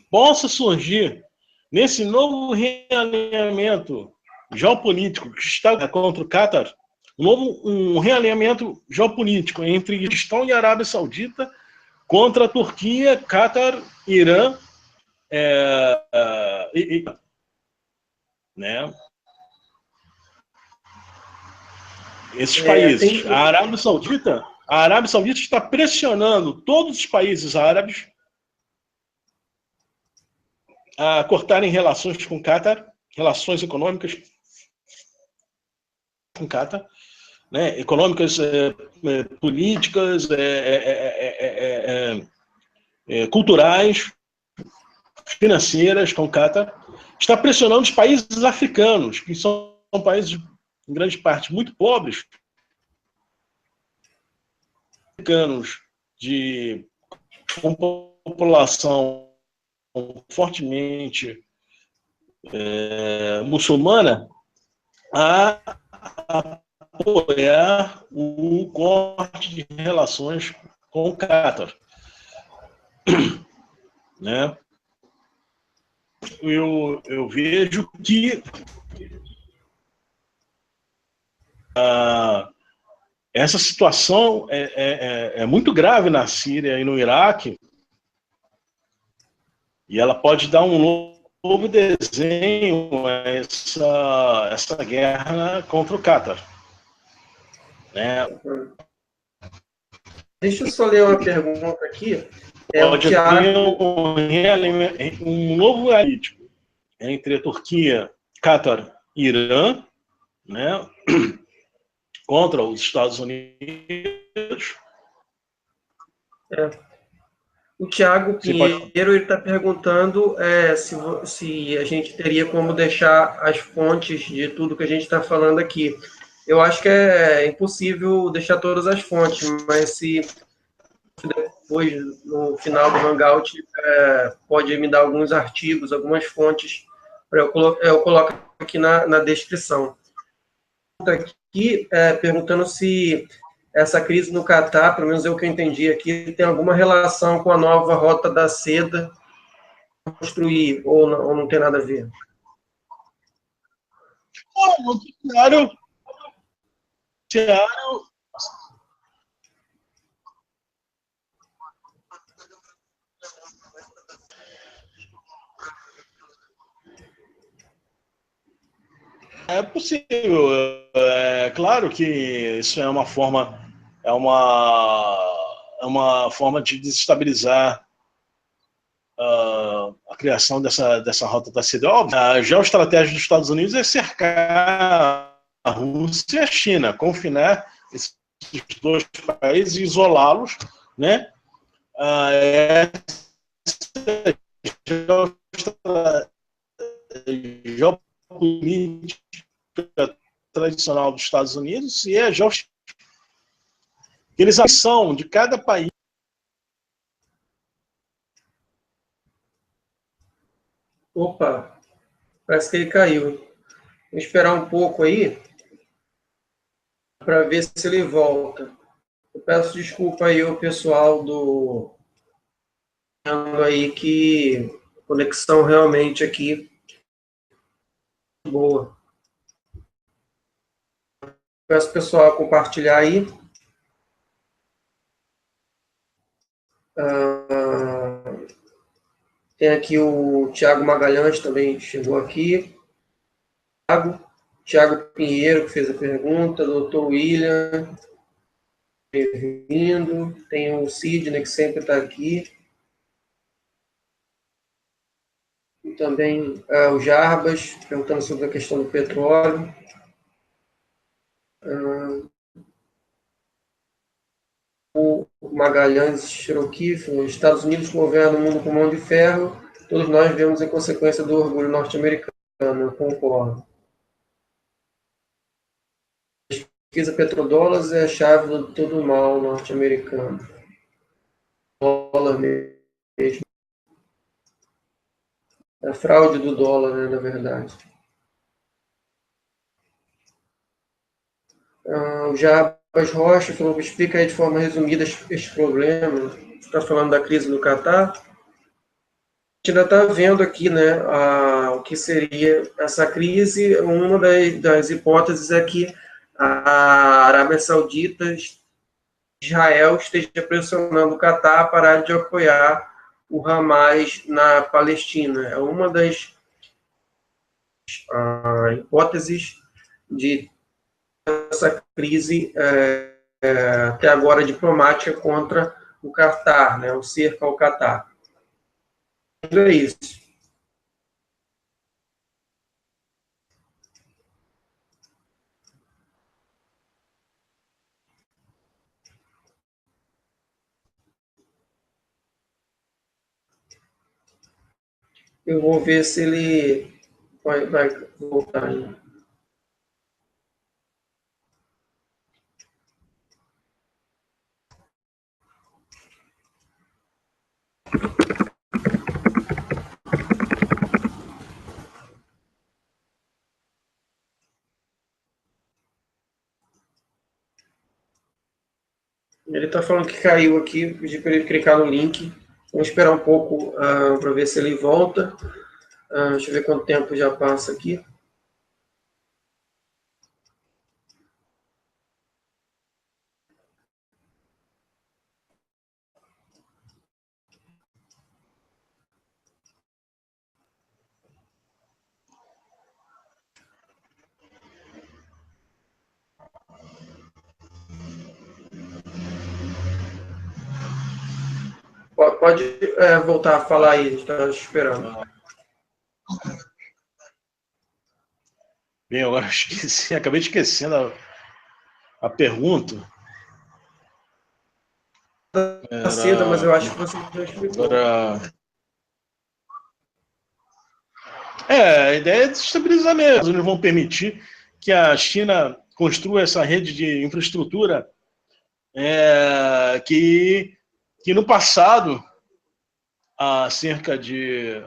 possa surgir nesse novo realinhamento geopolítico que está contra o Qatar, um realinhamento geopolítico entre Paquistão e Arábia Saudita contra a Turquia, Qatar, Irã, né? Esses países. A Arábia Saudita está pressionando todos os países árabes a cortarem relações com o Qatar, relações econômicas com o Qatar, né? Econômicas, políticas, culturais, financeiras com o Qatar. Está pressionando os países africanos, que são países, em grande parte, muito pobres, africanos de população fortemente muçulmana, a apoiar o corte de relações com o Qatar, né? Eu vejo que essa situação é muito grave na Síria e no Iraque, e ela pode dar um novo desenho a essa guerra contra o Qatar, né? Deixa eu só ler uma pergunta aqui. Pode ter um novo analítico entre a Turquia, Qatar e Irã, né, contra os Estados Unidos. O Tiago Pinheiro está perguntando se a gente teria como deixar as fontes de tudo que a gente está falando aqui. Eu acho que é impossível deixar todas as fontes, mas se depois, no final do Hangout, pode me dar alguns artigos, algumas fontes, para eu coloco aqui na descrição. Aqui, perguntando se essa crise no Catar, pelo menos é o que eu entendi aqui, tem alguma relação com a nova rota da seda construir, ou não tem nada a ver? Claro. É possível. É claro que isso é uma forma, uma forma de desestabilizar a criação dessa rota da seda. Óbvio, a geoestratégia dos Estados Unidos é cercar a Rússia e a China, confinar esses dois países e isolá-los, né? Geopolítica tradicional dos Estados Unidos e eles são de cada país. Opa, parece que ele caiu. Vou esperar um pouco aí para ver se ele volta. Eu peço desculpa aí ao pessoal do aí que a conexão realmente aqui boa. Peço ao pessoal a compartilhar aí. Tem aqui o Tiago Magalhães também chegou aqui. Tiago, Tiago Pinheiro, que fez a pergunta, doutor William, bem-vindo. Tem o Sidney, que sempre está aqui. E também o Jarbas, perguntando sobre a questão do petróleo. O Magalhães Cherokee, os Estados Unidos governam o mundo com mão de ferro, todos nós vemos em consequência do orgulho norte-americano, eu concordo. A pesquisa petrodólares é a chave de todo o mal norte-americano. Dólar mesmo. É a fraude do dólar, né, na verdade. O Jarbas Rocha falou, explica aí de forma resumida este problema. Você está falando da crise no Catar? A gente ainda está vendo aqui, né, o que seria essa crise. Uma das hipóteses é que a Arábia Saudita, Israel, esteja pressionando o Catar a parar de apoiar o Hamas na Palestina. É uma das hipóteses de essa crise até agora diplomática contra o Catar, né, o cerco ao Catar. É isso. Eu vou ver se ele vai voltar. Ele está falando que caiu aqui, pedi para ele clicar no link. Vamos esperar um pouco para ver se ele volta. Deixa eu ver quanto tempo já passa aqui. Pode voltar a falar aí, a gente está esperando. Bem, agora esqueci, acabei esquecendo a pergunta. Está cedo, mas eu acho que você já explicou. A ideia é desestabilizar mesmo. Eles vão permitir que a China construa essa rede de infraestrutura que no passado, há cerca de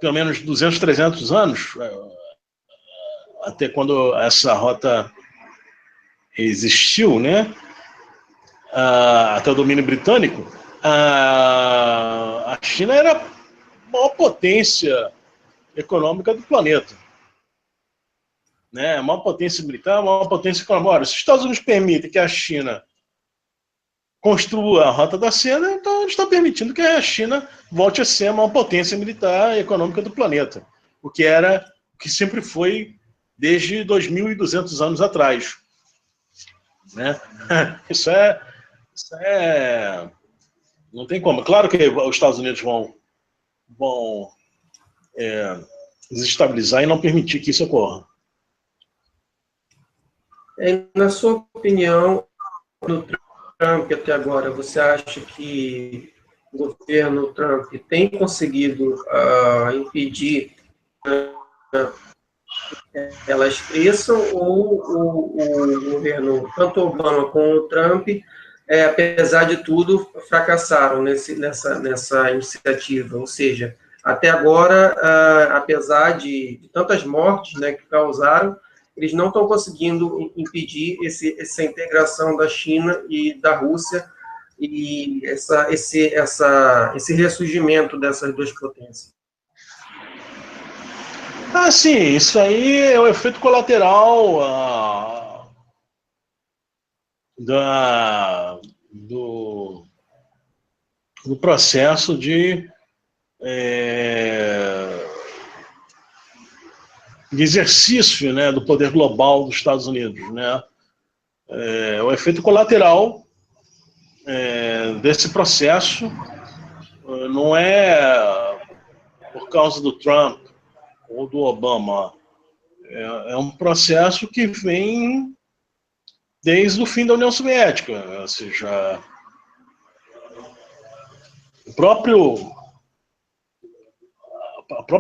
pelo menos 200, 300 anos, até quando essa rota existiu, né? Até o domínio britânico, a China era a maior potência econômica do planeta. Né? A maior potência militar, a maior potência econômica. Ora, se os Estados Unidos permitem que a China construa a Rota da Seda, então eles estão permitindo que a China volte a ser a maior potência militar e econômica do planeta. O que sempre foi desde 2.200 anos atrás. Né? Isso é... Não tem como. Claro que os Estados Unidos vão desestabilizar e não permitir que isso ocorra. Na sua opinião, do Trump até agora, você acha que o governo Trump tem conseguido impedir elas cresçam, ou o governo, tanto Obama como o Trump, apesar de tudo, fracassaram nessa iniciativa? Ou seja, até agora, apesar de tantas mortes, né, que causaram, eles não estão conseguindo impedir essa integração da China e da Rússia e esse ressurgimento dessas duas potências. Sim, isso aí é o efeito colateral do processo de de exercício, né, do poder global dos Estados Unidos, né? O efeito colateral desse processo não é por causa do Trump ou do Obama, é um processo que vem desde o fim da União Soviética, ou seja, a própria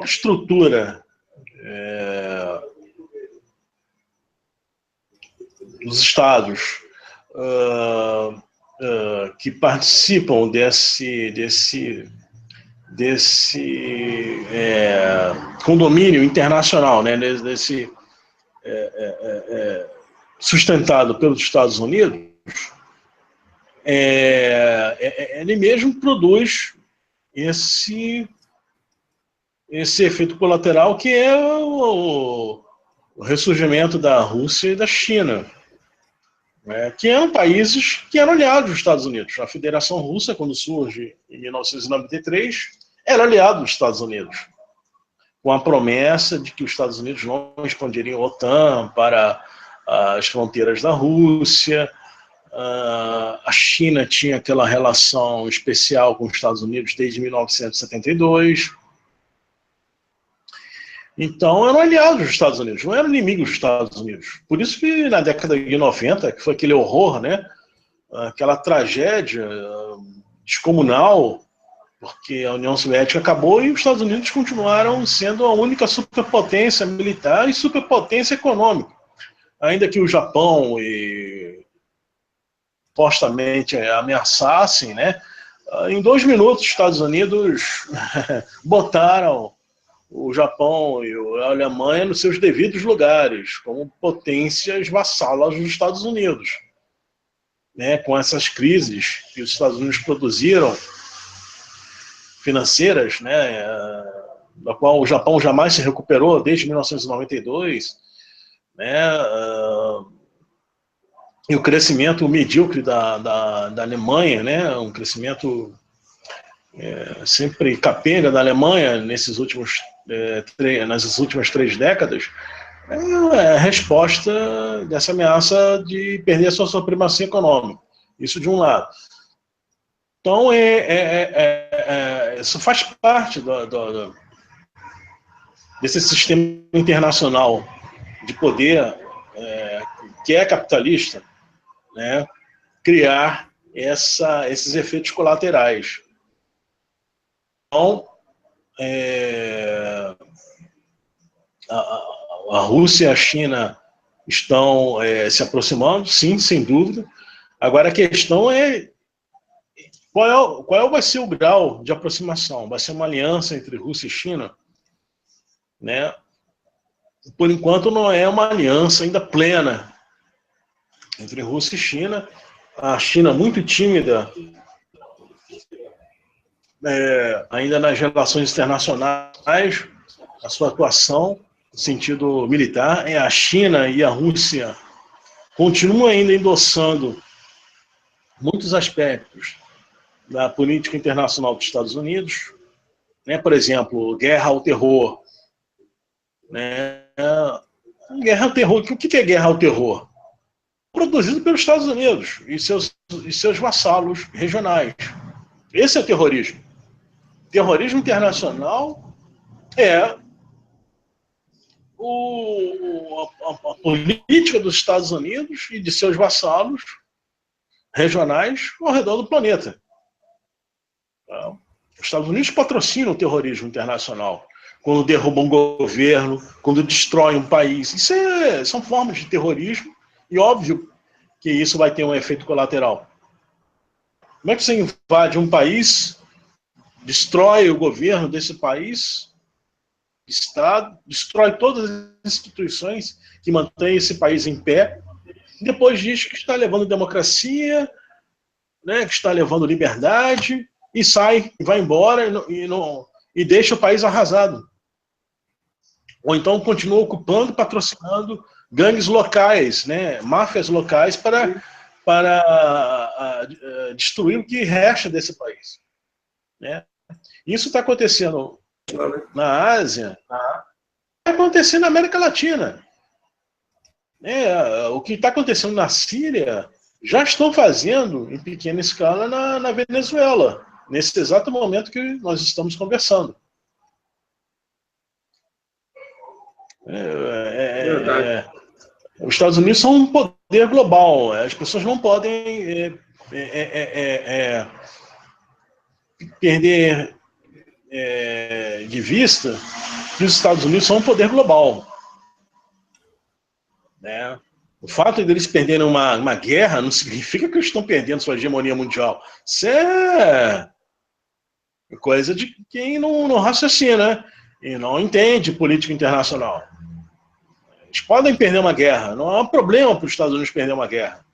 estrutura dos estados que participam desse condomínio internacional, né, sustentado pelos Estados Unidos, ele mesmo produz esse efeito colateral que é o ressurgimento da Rússia e da China, que eram países que eram aliados dos Estados Unidos. A Federação Russa, quando surge em 1993, era aliado dos Estados Unidos, com a promessa de que os Estados Unidos não expandiriam a OTAN para as fronteiras da Rússia. A China tinha aquela relação especial com os Estados Unidos desde 1972. Então, eram aliados dos Estados Unidos, não eram inimigos dos Estados Unidos. Por isso que na década de 90, que foi aquele horror, né, aquela tragédia descomunal, porque a União Soviética acabou e os Estados Unidos continuaram sendo a única superpotência militar e superpotência econômica. Ainda que o Japão supostamente ameaçassem, né, em 2 minutos os Estados Unidos botaram o Japão e a Alemanha nos seus devidos lugares, como potências vassalas dos Estados Unidos, né, com essas crises que os Estados Unidos produziram, financeiras, né, da qual o Japão jamais se recuperou desde 1992, né, e o crescimento medíocre da Alemanha, né, um crescimento sempre capenga da Alemanha nas últimas 3 décadas, é a resposta dessa ameaça de perder a sua supremacia econômica. Isso de um lado. Então, isso faz parte desse sistema internacional de poder que é capitalista, né, criar esses efeitos colaterais. Então, a Rússia e a China estão se aproximando, sim, sem dúvida. Agora a questão é qual vai ser o grau de aproximação? Vai ser uma aliança entre Rússia e China? Né? Por enquanto não é uma aliança ainda plena entre Rússia e China. A China muito tímida ainda nas relações internacionais, a sua atuação no sentido militar. A China e a Rússia continuam ainda endossando muitos aspectos da política internacional dos Estados Unidos, né? Por exemplo, guerra ao terror. Né? Guerra ao terror. O que é guerra ao terror? Produzido pelos Estados Unidos e seus vassalos regionais. Esse é o terrorismo. Terrorismo internacional é a política dos Estados Unidos e de seus vassalos regionais ao redor do planeta. Os Estados Unidos patrocinam o terrorismo internacional. Quando derrubam um governo, quando destroem um país. Isso são formas de terrorismo e óbvio que isso vai ter um efeito colateral. Como é que você invade um país, destrói o governo desse país, Estado, destrói todas as instituições que mantêm esse país em pé, e depois diz que está levando democracia, né, que está levando liberdade, e sai, vai embora e deixa o país arrasado. Ou então continua ocupando, patrocinando gangues locais, né, máfias locais para destruir o que resta desse país. Né? Isso está acontecendo na Ásia, vai acontecer na América Latina. O que está acontecendo na Síria já estão fazendo em pequena escala na Venezuela, nesse exato momento que nós estamos conversando. Os Estados Unidos são um poder global. As pessoas não podem perder de vista que os Estados Unidos são um poder global. Né? O fato de eles perderem uma guerra não significa que eles estão perdendo sua hegemonia mundial. Isso é coisa de quem não raciocina e não entende política internacional. Eles podem perder uma guerra, não há problema para os Estados Unidos perder uma guerra.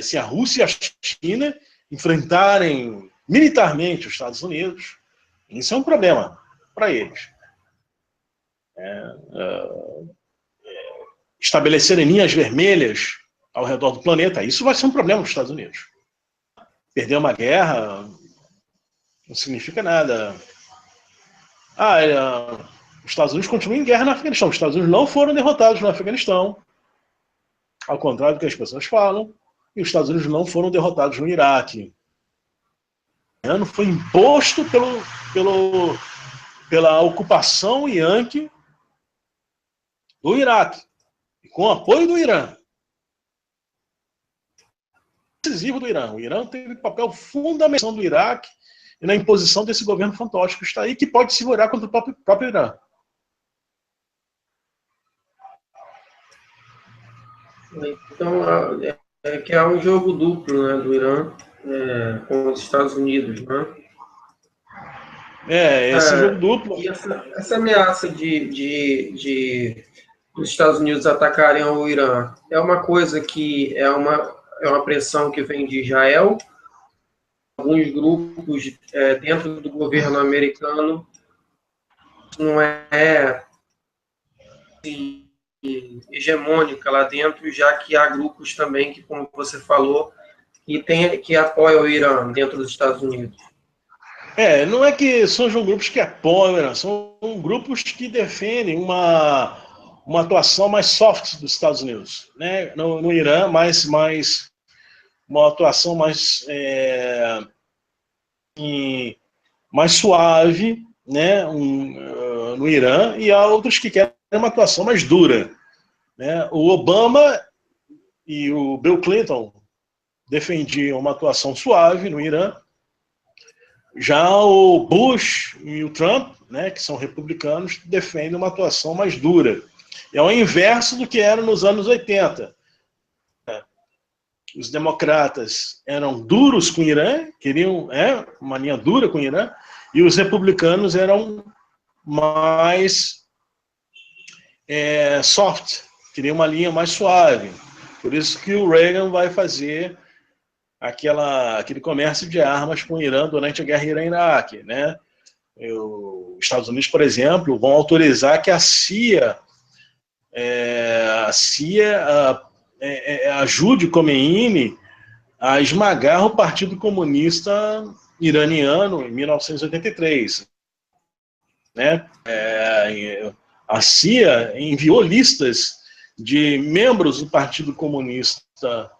Se a Rússia e a China enfrentarem militarmente os Estados Unidos, isso é um problema para eles. Estabelecerem linhas vermelhas ao redor do planeta, isso vai ser um problema para os Estados Unidos. Perder uma guerra não significa nada. Os Estados Unidos continuam em guerra no Afeganistão. Os Estados Unidos não foram derrotados no Afeganistão, ao contrário do que as pessoas falam, e os Estados Unidos não foram derrotados no Iraque. O ano foi imposto pela ocupação Yankee do Iraque, com o apoio do Irã. Decisivo do Irã. O Irã teve papel fundamental do Iraque e na imposição desse governo fantástico que está aí, que pode se virar contra o próprio Irã. Então, que há um jogo duplo, né, do Irã com os Estados Unidos, né? Esse jogo duplo. E essa ameaça de os Estados Unidos atacarem o Irã é uma coisa que é uma pressão que vem de Israel. Alguns grupos dentro do governo americano não é assim, hegemônica lá dentro, já que há grupos também que, como você falou, que apoiam o Irã dentro dos Estados Unidos. Não é que são grupos que apoiam o Irã, são grupos que defendem uma atuação mais soft dos Estados Unidos, né? No Irã, mais uma atuação mais suave, né? No Irã, e há outros que querem uma atuação mais dura, né? O Obama e o Bill Clinton defendiam uma atuação suave no Irã. Já o Bush e o Trump, né, que são republicanos, defendem uma atuação mais dura. É o inverso do que era nos anos 80. Os democratas eram duros com o Irã, queriam uma linha dura com o Irã, e os republicanos eram mais soft, queriam uma linha mais suave. Por isso que o Reagan vai fazer aquele comércio de armas com o Irã durante a guerra Irã-Iraque, né? Os Estados Unidos, por exemplo, vão autorizar que a CIA ajude Khomeini a esmagar o Partido Comunista Iraniano em 1983. Né? A CIA enviou listas de membros do Partido Comunista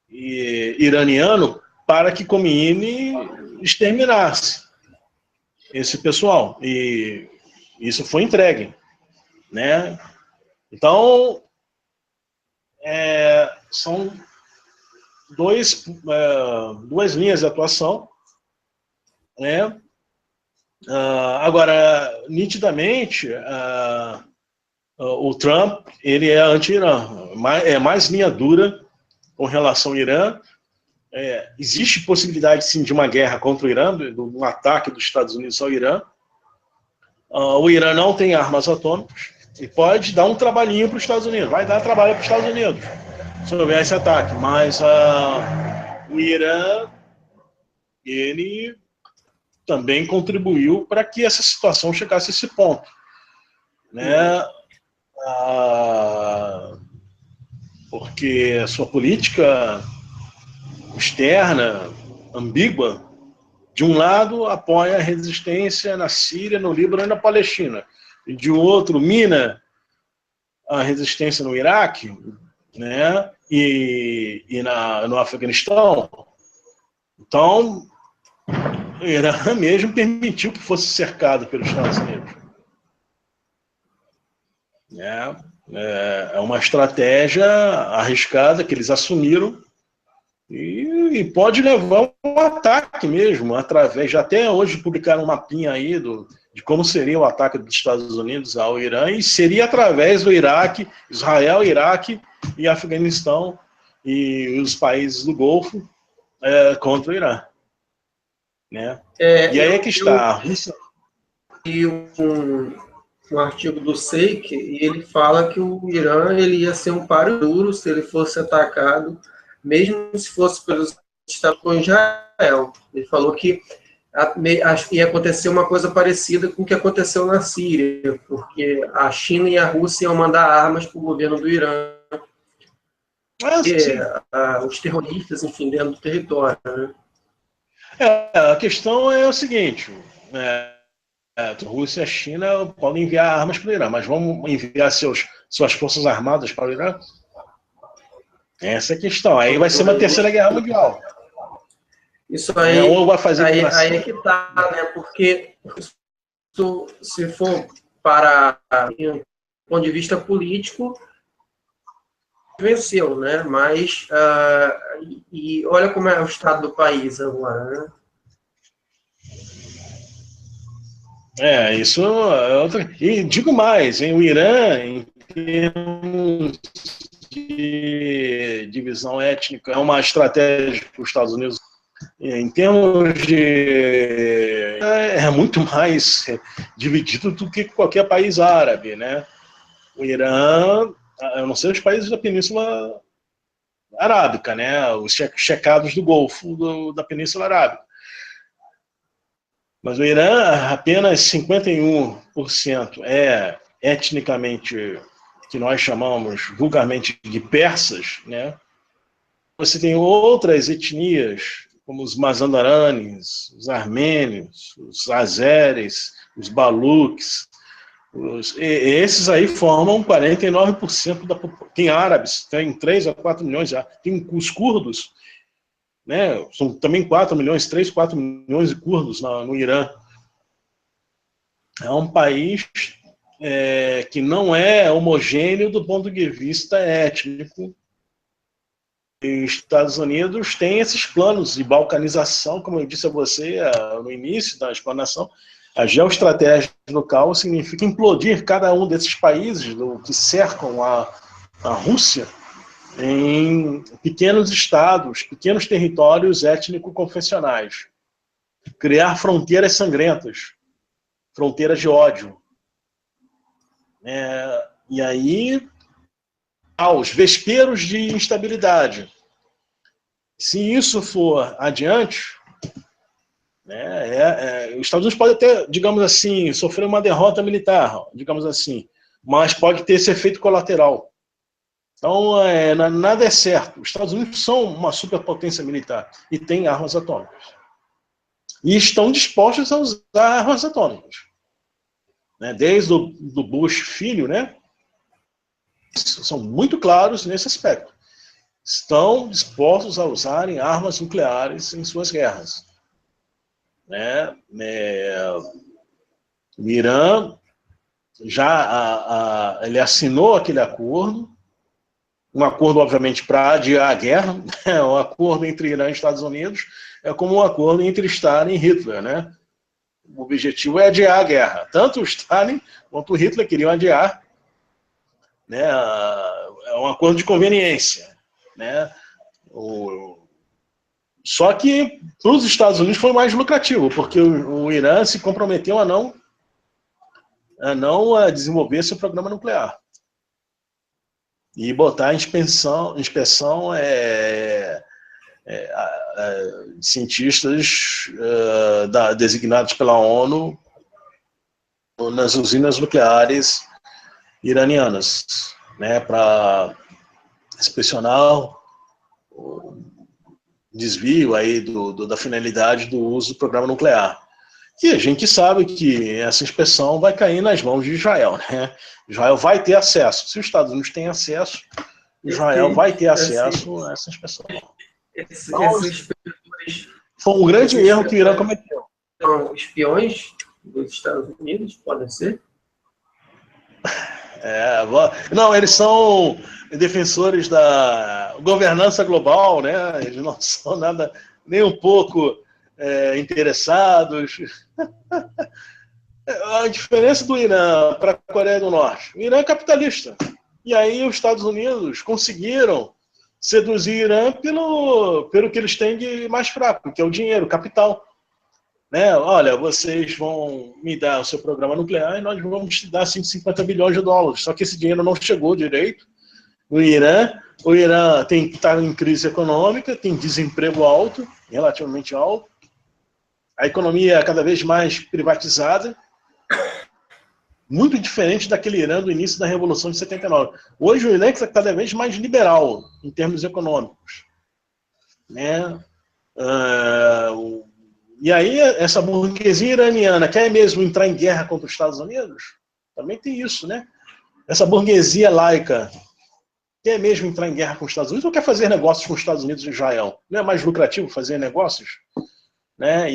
iraniano para que Khomeini exterminasse esse pessoal. E isso foi entregue. Né? Então, são duas linhas de atuação. Né? Agora, nitidamente, o Trump ele é anti-Irã, é mais linha dura com relação ao Irã. Existe possibilidade, sim, de uma guerra contra o Irã, de um ataque dos Estados Unidos ao Irã. O Irã não tem armas atômicas e pode dar um trabalhinho para os Estados Unidos, vai dar trabalho para os Estados Unidos se houver esse ataque, mas o Irã, ele também contribuiu para que essa situação chegasse a esse ponto, né? Porque a sua política externa, ambígua, de um lado, apoia a resistência na Síria, no Líbano e na Palestina, e de outro, mina a resistência no Iraque, né, no Afeganistão. Então, o Irã mesmo permitiu que fosse cercado pelos Estados Unidos. É uma estratégia arriscada que eles assumiram e pode levar um ataque mesmo, através, já até hoje publicaram um mapinha aí de como seria o ataque dos Estados Unidos ao Irã, e seria através do Iraque, Israel, Iraque e Afeganistão e os países do Golfo contra o Irã. Né? E aí é que está. A Rússia... E um artigo do Sheikh, e ele fala que o Irã ele ia ser um páreo duro se ele fosse atacado, mesmo se fosse pelos Estados Unidos com Israel. Ele falou que ia acontecer uma coisa parecida com o que aconteceu na Síria, porque a China e a Rússia iam mandar armas para o governo do Irã, os terroristas, enfim, dentro do território. Né? A questão é o seguinte, a Rússia e a China podem enviar armas para o Irã, mas vamos enviar suas forças armadas para o Irã? Essa é a questão. Aí vai ser uma terceira guerra mundial. Isso aí, ou vai fazer aí é que tá, né? Porque se for para um ponto de vista político, venceu, né? Mas e olha como é o estado do país agora, né? Isso é outra. E digo mais, o Irã, em termos de divisão étnica, é uma estratégia para os Estados Unidos. Em termos de... é muito mais dividido do que qualquer país árabe, né? O Irã, eu não sei os países da Península Arábica, né? Os checados do Golfo da Península Arábica. Mas o Irã, apenas 51% é etnicamente, que nós chamamos vulgarmente de persas, né? Você tem outras etnias, como os Mazandaranes, os armênios, os azeres, os baluques. Esses aí formam 49% da população. Tem árabes, tem 3 a 4 milhões já. Tem os curdos, né? São também 4 milhões, 3, 4 milhões de curdos no Irã. É um país que não é homogêneo do ponto de vista étnico. E os Estados Unidos têm esses planos de balcanização, como eu disse a você no início da explanação. A geoestratégia local significa implodir cada um desses países que cercam a Rússia em pequenos estados, pequenos territórios étnico-confessionais. Criar fronteiras sangrentas, fronteiras de ódio. E aí, aos vesperos de instabilidade. Se isso for adiante, os Estados Unidos pode até, digamos assim, sofrer uma derrota militar, digamos assim, mas pode ter esse efeito colateral. Então, nada é certo. Os Estados Unidos são uma superpotência militar e têm armas atômicas. E estão dispostos a usar armas atômicas. Desde o Bush filho, né? São muito claros nesse aspecto. Estão dispostos a usarem armas nucleares em suas guerras. O Irã ele assinou aquele acordo, um acordo, obviamente, para adiar a guerra. O acordo entre Irã e Estados Unidos é como um acordo entre Stalin e Hitler, né? O objetivo é adiar a guerra. Tanto o Stalin quanto o Hitler queriam adiar. É um acordo de conveniência. Só que para os Estados Unidos foi mais lucrativo, porque o Irã se comprometeu a não desenvolver seu programa nuclear e botar em inspeção cientistas designados pela ONU nas usinas nucleares iranianas, para inspecionar desvio aí da finalidade do uso do programa nuclear. E a gente sabe que essa inspeção vai cair nas mãos de Israel, né? Israel vai ter acesso. Se os Estados Unidos têm acesso, Israel vai ter acesso a essa inspeção. Então, Esses inspeitores foi um grande erro que o Irã cometeu. São espiões dos Estados Unidos, podem ser? Não, eles são defensores da governança global, né? Eles não são nada, nem um pouco interessados. A diferença do Irã para a Coreia do Norte: o Irã é capitalista. E aí os Estados Unidos conseguiram seduzir o Irã pelo que eles têm de mais fraco, que é o dinheiro, o capital. Né? Olha, vocês vão me dar o seu programa nuclear e nós vamos te dar 150 bilhões de dólares. Só que esse dinheiro não chegou direito no Irã. O Irã está em crise econômica, tem desemprego alto, relativamente alto. A economia é cada vez mais privatizada, muito diferente daquele Irã do início da Revolução de 79. Hoje o Irã é cada vez mais liberal em termos econômicos. Né? E aí essa burguesia iraniana quer mesmo entrar em guerra contra os Estados Unidos? Também tem isso, né? Essa burguesia laica quer mesmo entrar em guerra com os Estados Unidos ou quer fazer negócios com os Estados Unidos e Israel? Não é mais lucrativo fazer negócios? Né?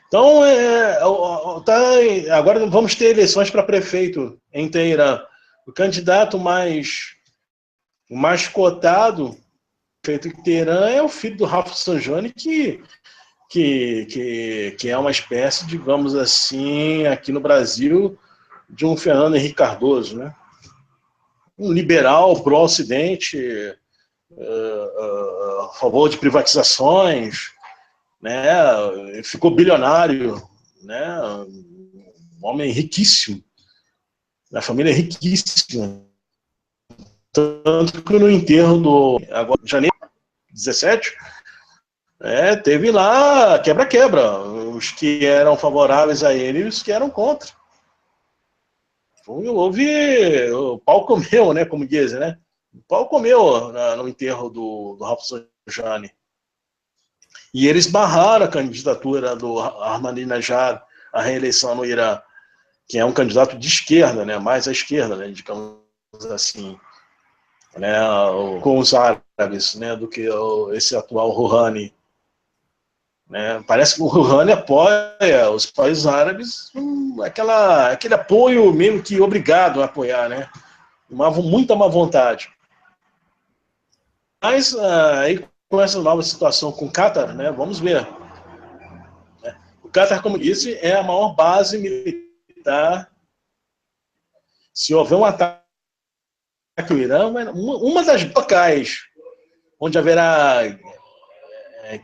Então, agora vamos ter eleições para prefeito em Teherã. O candidato mais cotado prefeito em Teherã é o filho do Rafsanjani, que é uma espécie, digamos assim, aqui no Brasil, de um Fernando Henrique Cardoso, né? Um liberal pró-Ocidente, a favor de privatizações, né? Ficou bilionário, né? Um homem riquíssimo, a família é riquíssima. Tanto que no enterro do agora, janeiro 17, teve lá quebra-quebra, os que eram favoráveis a ele e os que eram contra. Houve, o pau comeu, né, como dizem, né? O pau comeu no enterro do Rafsanjani. E eles barraram a candidatura do Ahmadinejad à reeleição no Irã, que é um candidato de esquerda, né, mais à esquerda, né, digamos assim. Né, com os árabes, né, do que esse atual Rouhani. Né? Parece que o Rouhani apoia os países árabes, aquele apoio mesmo que obrigado a apoiar, né? Muita má vontade. Mas aí com essa nova situação com o Qatar, né, vamos ver. O Qatar, como disse, é a maior base militar. Se houver um ataque ao Irã, uma das locais onde haverá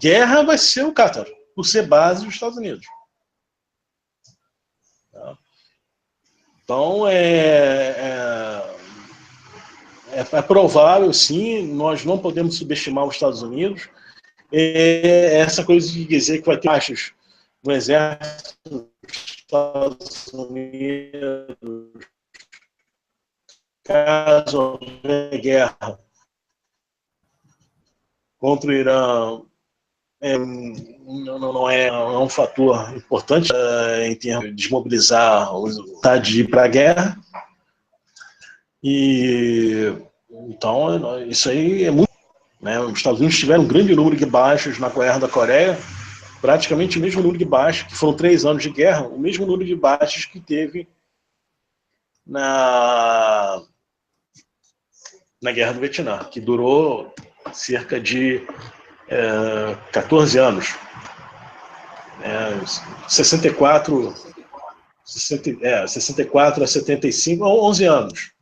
guerra vai ser o Qatar, por ser base dos Estados Unidos. Então, é provável, sim, nós não podemos subestimar os Estados Unidos. Essa coisa de dizer que vai ter baixos no exército dos Estados Unidos, caso houver guerra contra o Irã, não é um fator importante em termos de desmobilizar a vontade de ir para a guerra. E então isso aí é muito, né? Os Estados Unidos tiveram um grande número de baixas na guerra da Coreia, praticamente o mesmo número de baixas, que foram 3 anos de guerra, o mesmo número de baixas que teve na Guerra do Vietnã, que durou cerca de 14 anos. 64 a 75, 11 anos.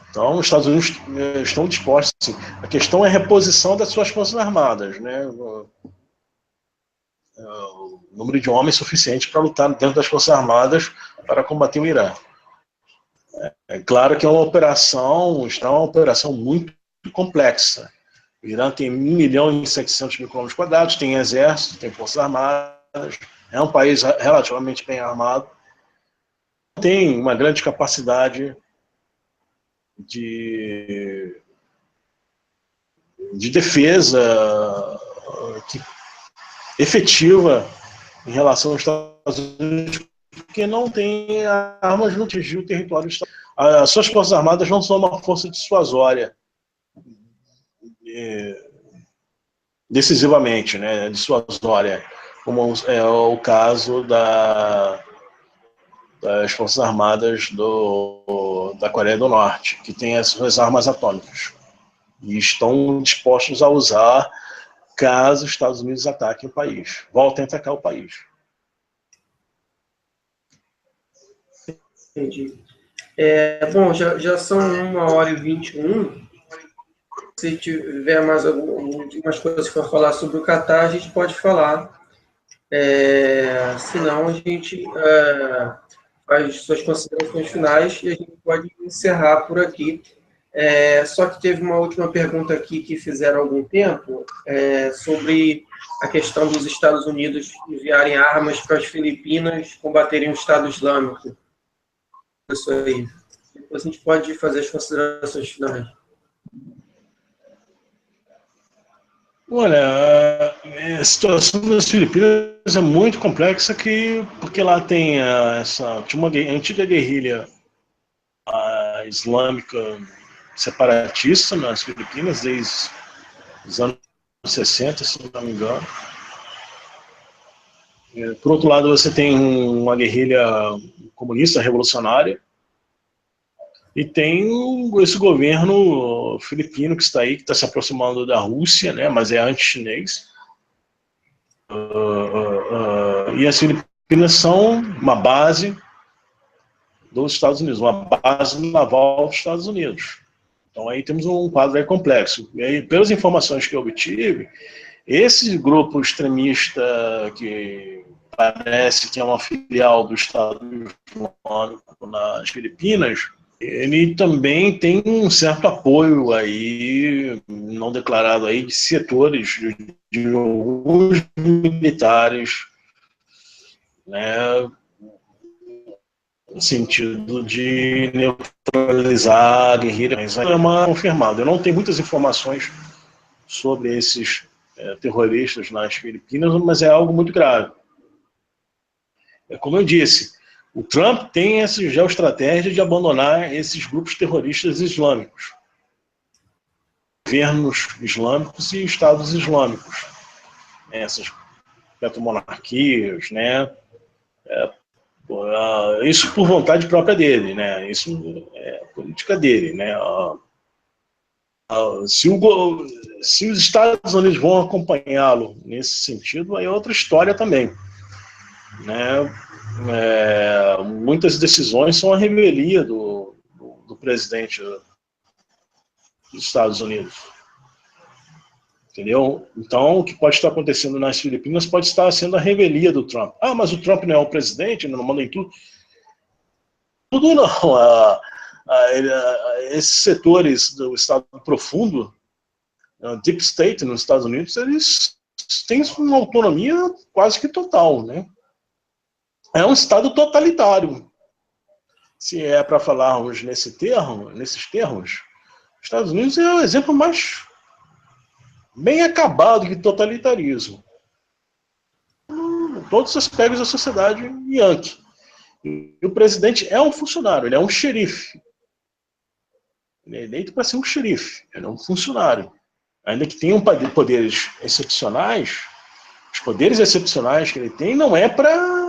Então, os Estados Unidos estão dispostos. Assim, a questão é a reposição das suas forças armadas, né? O número de homens suficiente para lutar dentro das forças armadas para combater o Irã. É claro que é uma operação muito complexa. O Irã tem 1.700.000 km², tem exército, tem forças armadas, é um país relativamente bem armado, tem uma grande capacidade de defesa efetiva em relação aos Estados Unidos, porque não tem armas no atingir o território do Estado. As suas Forças Armadas não são uma força dissuasória decisivamente, né, dissuasória, como é o caso das Forças Armadas da Coreia do Norte, que tem as suas armas atômicas e estão dispostos a usar caso os Estados Unidos ataquem o país, voltem a atacar o país. Entendi. Bom, já são 1h21. Se tiver mais algumas coisas para falar sobre o Catar, a gente pode falar. Senão, a gente faz suas considerações finais e a gente pode encerrar por aqui. Só que teve uma última pergunta aqui que fizeram há algum tempo sobre a questão dos Estados Unidos enviarem armas para as Filipinas combaterem o Estado Islâmico. Isso aí. Depois a gente pode fazer as considerações finais. Olha, a situação das Filipinas é muito complexa porque lá tem tinha uma antiga guerrilha islâmica separatista nas Filipinas desde os anos 60, se não me engano. Por outro lado, você tem uma guerrilha comunista revolucionária e tem esse governo filipino que está aí, que está se aproximando da Rússia, né, mas é anti-chinês. E as Filipinas são uma base dos Estados Unidos, uma base naval dos Estados Unidos. Então aí temos um quadro aí complexo. E aí, pelas informações que eu obtive, esse grupo extremista que parece que é uma filial do Estado Islâmico nas Filipinas, ele também tem um certo apoio aí, não declarado aí, de setores de alguns militares, né, no sentido de neutralizar a guerrilha. Mas é uma confirmada. Eu não tenho muitas informações sobre esses terroristas nas Filipinas, mas é algo muito grave. Como eu disse, o Trump tem essa geoestratégia de abandonar esses grupos terroristas islâmicos, governos islâmicos e estados islâmicos, essas petomonarquias, né? Isso por vontade própria dele, né? Isso é a política dele, né? Se os Estados Unidos vão acompanhá-lo nesse sentido, aí é outra história também, né? Muitas decisões são a revelia do presidente dos Estados Unidos, entendeu? Então, o que pode estar acontecendo nas Filipinas pode estar sendo a revelia do Trump. Mas o Trump não é o presidente, não manda em tudo. Tudo não. Esses setores do Estado profundo, Deep State nos Estados Unidos, eles têm uma autonomia quase que total, né? É um Estado totalitário. Se é para falarmos nesses termos, os Estados Unidos é o exemplo mais bem acabado de totalitarismo. Em todos os aspectos da sociedade yankee. E o presidente é um funcionário, ele é um xerife. Ele é eleito para ser um xerife, ele é um funcionário. Ainda que tenha poderes excepcionais, os poderes excepcionais que ele tem não é para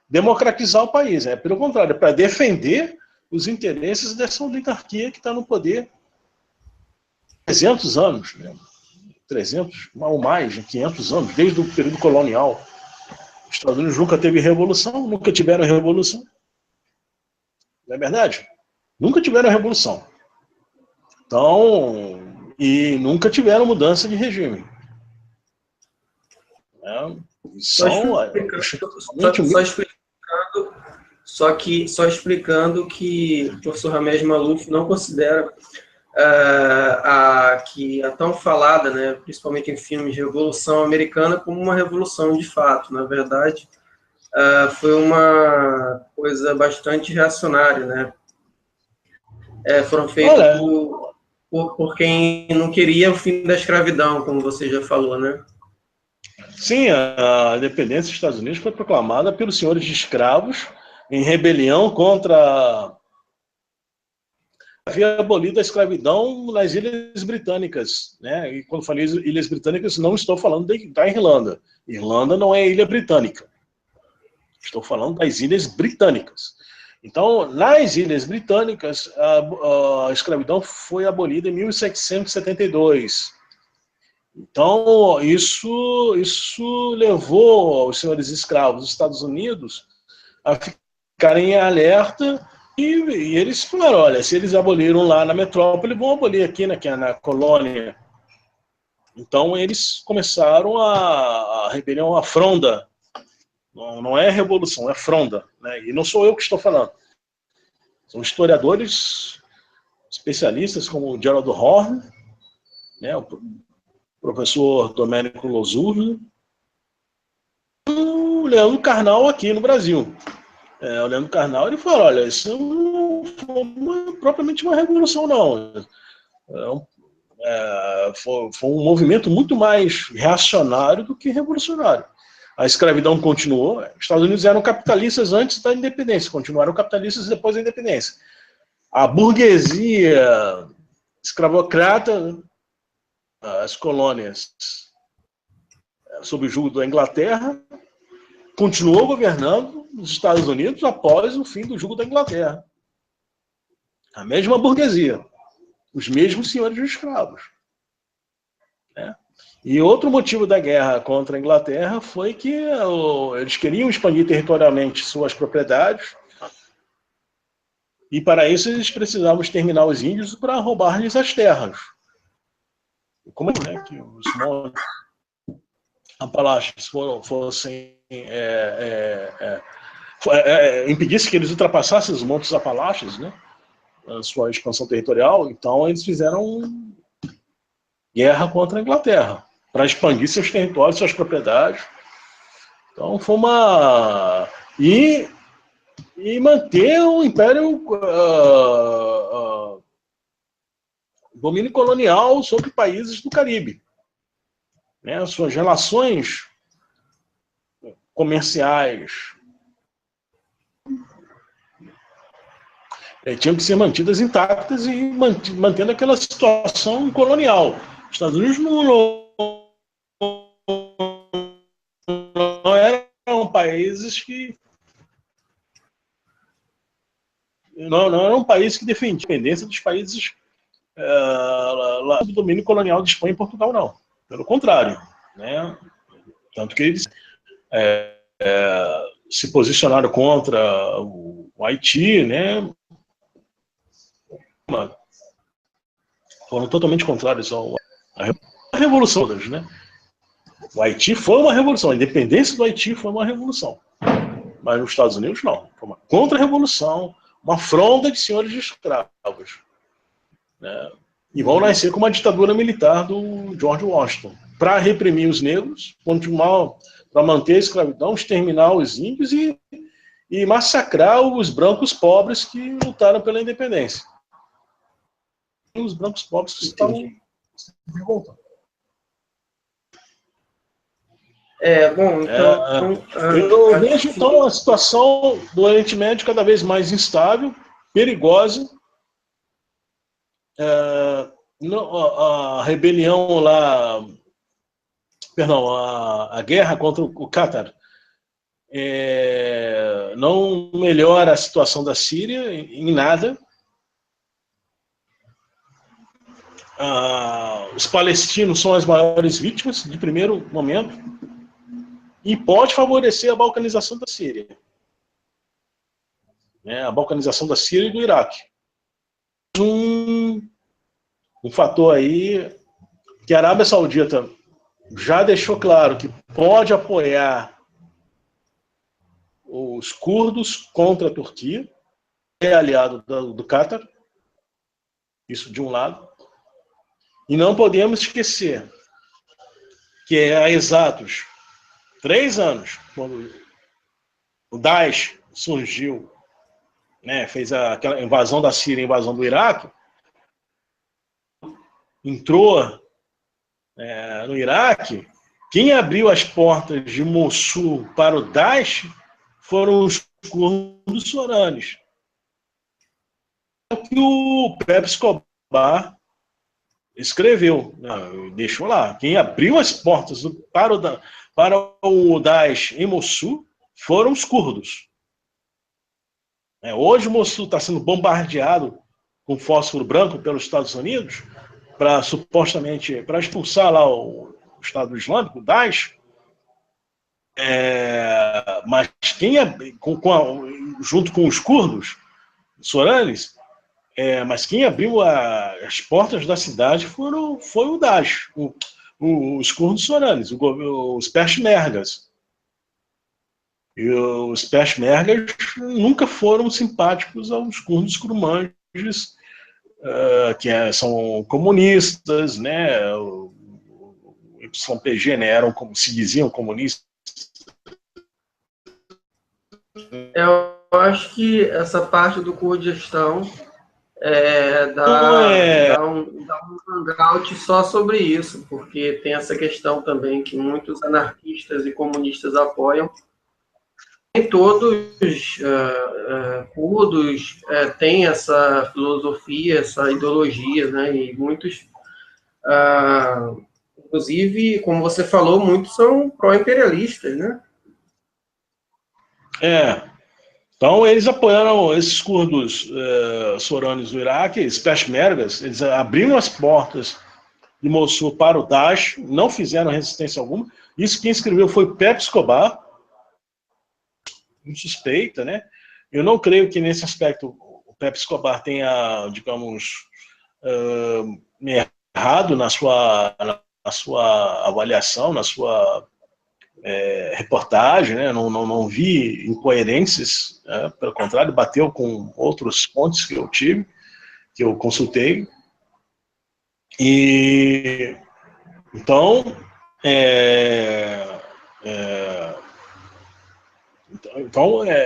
democratizar o país, é pelo contrário, é para defender os interesses dessa oligarquia que está no poder há 300 anos, né? 300 ou mais, 500 anos, desde o período colonial. Os Estados Unidos nunca teve revolução, nunca tiveram revolução. Não é verdade? Nunca tiveram revolução. Então, e nunca tiveram mudança de regime. Só explicando que o professor Ramés Maluf não considera que a tão falada, né, principalmente em filmes, Revolução Americana como uma revolução de fato. Na verdade, foi uma coisa bastante reacionária, né? foram feitos Olha, por quem não queria o fim da escravidão, como você já falou, né? sim, a independência dos Estados Unidos foi proclamada pelos senhores de escravos em rebelião contra havia abolido a escravidão nas Ilhas Britânicas, né? E quando falei Ilhas Britânicas, não estou falando da Irlanda. Irlanda não é ilha britânica. Estou falando das Ilhas Britânicas. Então, nas Ilhas Britânicas, a escravidão foi abolida em 1772. Então, isso levou os senhores escravos dos Estados Unidos a ficarem em alerta e eles falaram, olha, se eles aboliram lá na metrópole, vão abolir aqui na colônia. Então, eles começaram a rebelião, a fronda. Não é revolução, é fronda. Né? E não sou eu que estou falando. São historiadores, especialistas como o Gerald Horne, né, o professor Domênico Losurdo, o Leandro Carnal aqui no Brasil. O Leandro Carnal ele fala, olha, isso não foi propriamente uma revolução, não. Foi um movimento muito mais reacionário do que revolucionário. A escravidão continuou. Os Estados Unidos eram capitalistas antes da independência, continuaram capitalistas depois da independência. A burguesia escravocrata, as colônias sob o jugo da Inglaterra, continuou governando os Estados Unidos após o fim do jugo da Inglaterra. A mesma burguesia, os mesmos senhores dos escravos. Né? E outro motivo da guerra contra a Inglaterra foi que eles queriam expandir territorialmente suas propriedades e para isso eles precisavam exterminar os índios para roubar-lhes as terras. Como é que os montes Apalaches fossem impedisse que eles ultrapassassem os montes Apalaches, né, a sua expansão territorial, então eles fizeram guerra contra a Inglaterra para expandir seus territórios, suas propriedades. Então foi uma e manter o império domínio colonial sobre países do Caribe. Né? Suas relações comerciais tinham que ser mantidas intactas e mantendo aquela situação colonial. Os Estados Unidos não eram países que não eram um país que defendia a independência dos países lá do domínio colonial de Espanha e Portugal, não. Pelo contrário. Né? Tanto que eles se posicionaram contra o Haiti, né? Foram totalmente contrários à Revolução. Né? O Haiti foi uma revolução, a independência do Haiti foi uma revolução. Mas nos Estados Unidos, não. Foi uma contra-revolução, uma fronda de senhores de escravos. Né? E vão nascer com uma ditadura militar do George Washington, para reprimir os negros, continuar para manter a escravidão, exterminar os índios e massacrar os brancos pobres que lutaram pela independência. E os brancos pobres que estavam revoltando. Bom, então... eu vejo, então, a situação do Oriente Médio cada vez mais instável, perigosa. A rebelião lá... Perdão, a guerra contra o Qatar não melhora a situação da Síria em nada. Os palestinos são as maiores vítimas de primeiro momento e pode favorecer a balcanização da Síria. A balcanização da Síria e do Iraque. Um fator aí que a Arábia Saudita já deixou claro que pode apoiar os curdos contra a Turquia, é aliado do Qatar, isso de um lado. E não podemos esquecer que há exatos 3 anos, quando o Daesh surgiu né, fez aquela invasão da Síria, invasão do Iraque, entrou no Iraque, quem abriu as portas de Mossul para o Daesh foram os curdos soranes. Que o Pepe Escobar escreveu, né, deixou lá. Quem abriu as portas para o Daesh em Mossul foram os curdos. Hoje Mossul está sendo bombardeado com fósforo branco pelos Estados Unidos para supostamente para expulsar lá o Estado Islâmico, o Daesh. Mas quem junto com os curdos soranes, mas quem abriu as portas da cidade foi o Daesh, os curdos soranes, os peshmergas. E os peshmergas nunca foram simpáticos aos curdos kurmanjis, que são comunistas, né? O YPG, né, eram, como se diziam, comunistas. Eu acho que essa parte do Kurdistão dá um hangout só sobre isso, porque tem essa questão também que muitos anarquistas e comunistas apoiam. Nem todos curdos têm essa filosofia, essa ideologia, né? E muitos, inclusive, como você falou, muitos são pró-imperialistas, né? Então eles apoiaram esses curdos soranes do Iraque, esses peshmergas, eles abriram as portas de Mossul para o Daesh, não fizeram resistência alguma. Isso quem escreveu foi Pepe Escobar, suspeita, né? Eu não creio que nesse aspecto o Pepe Escobar tenha, digamos, errado na sua avaliação, na sua reportagem, né? Não vi incoerências, pelo contrário, bateu com outros pontos que eu tive, que eu consultei. E então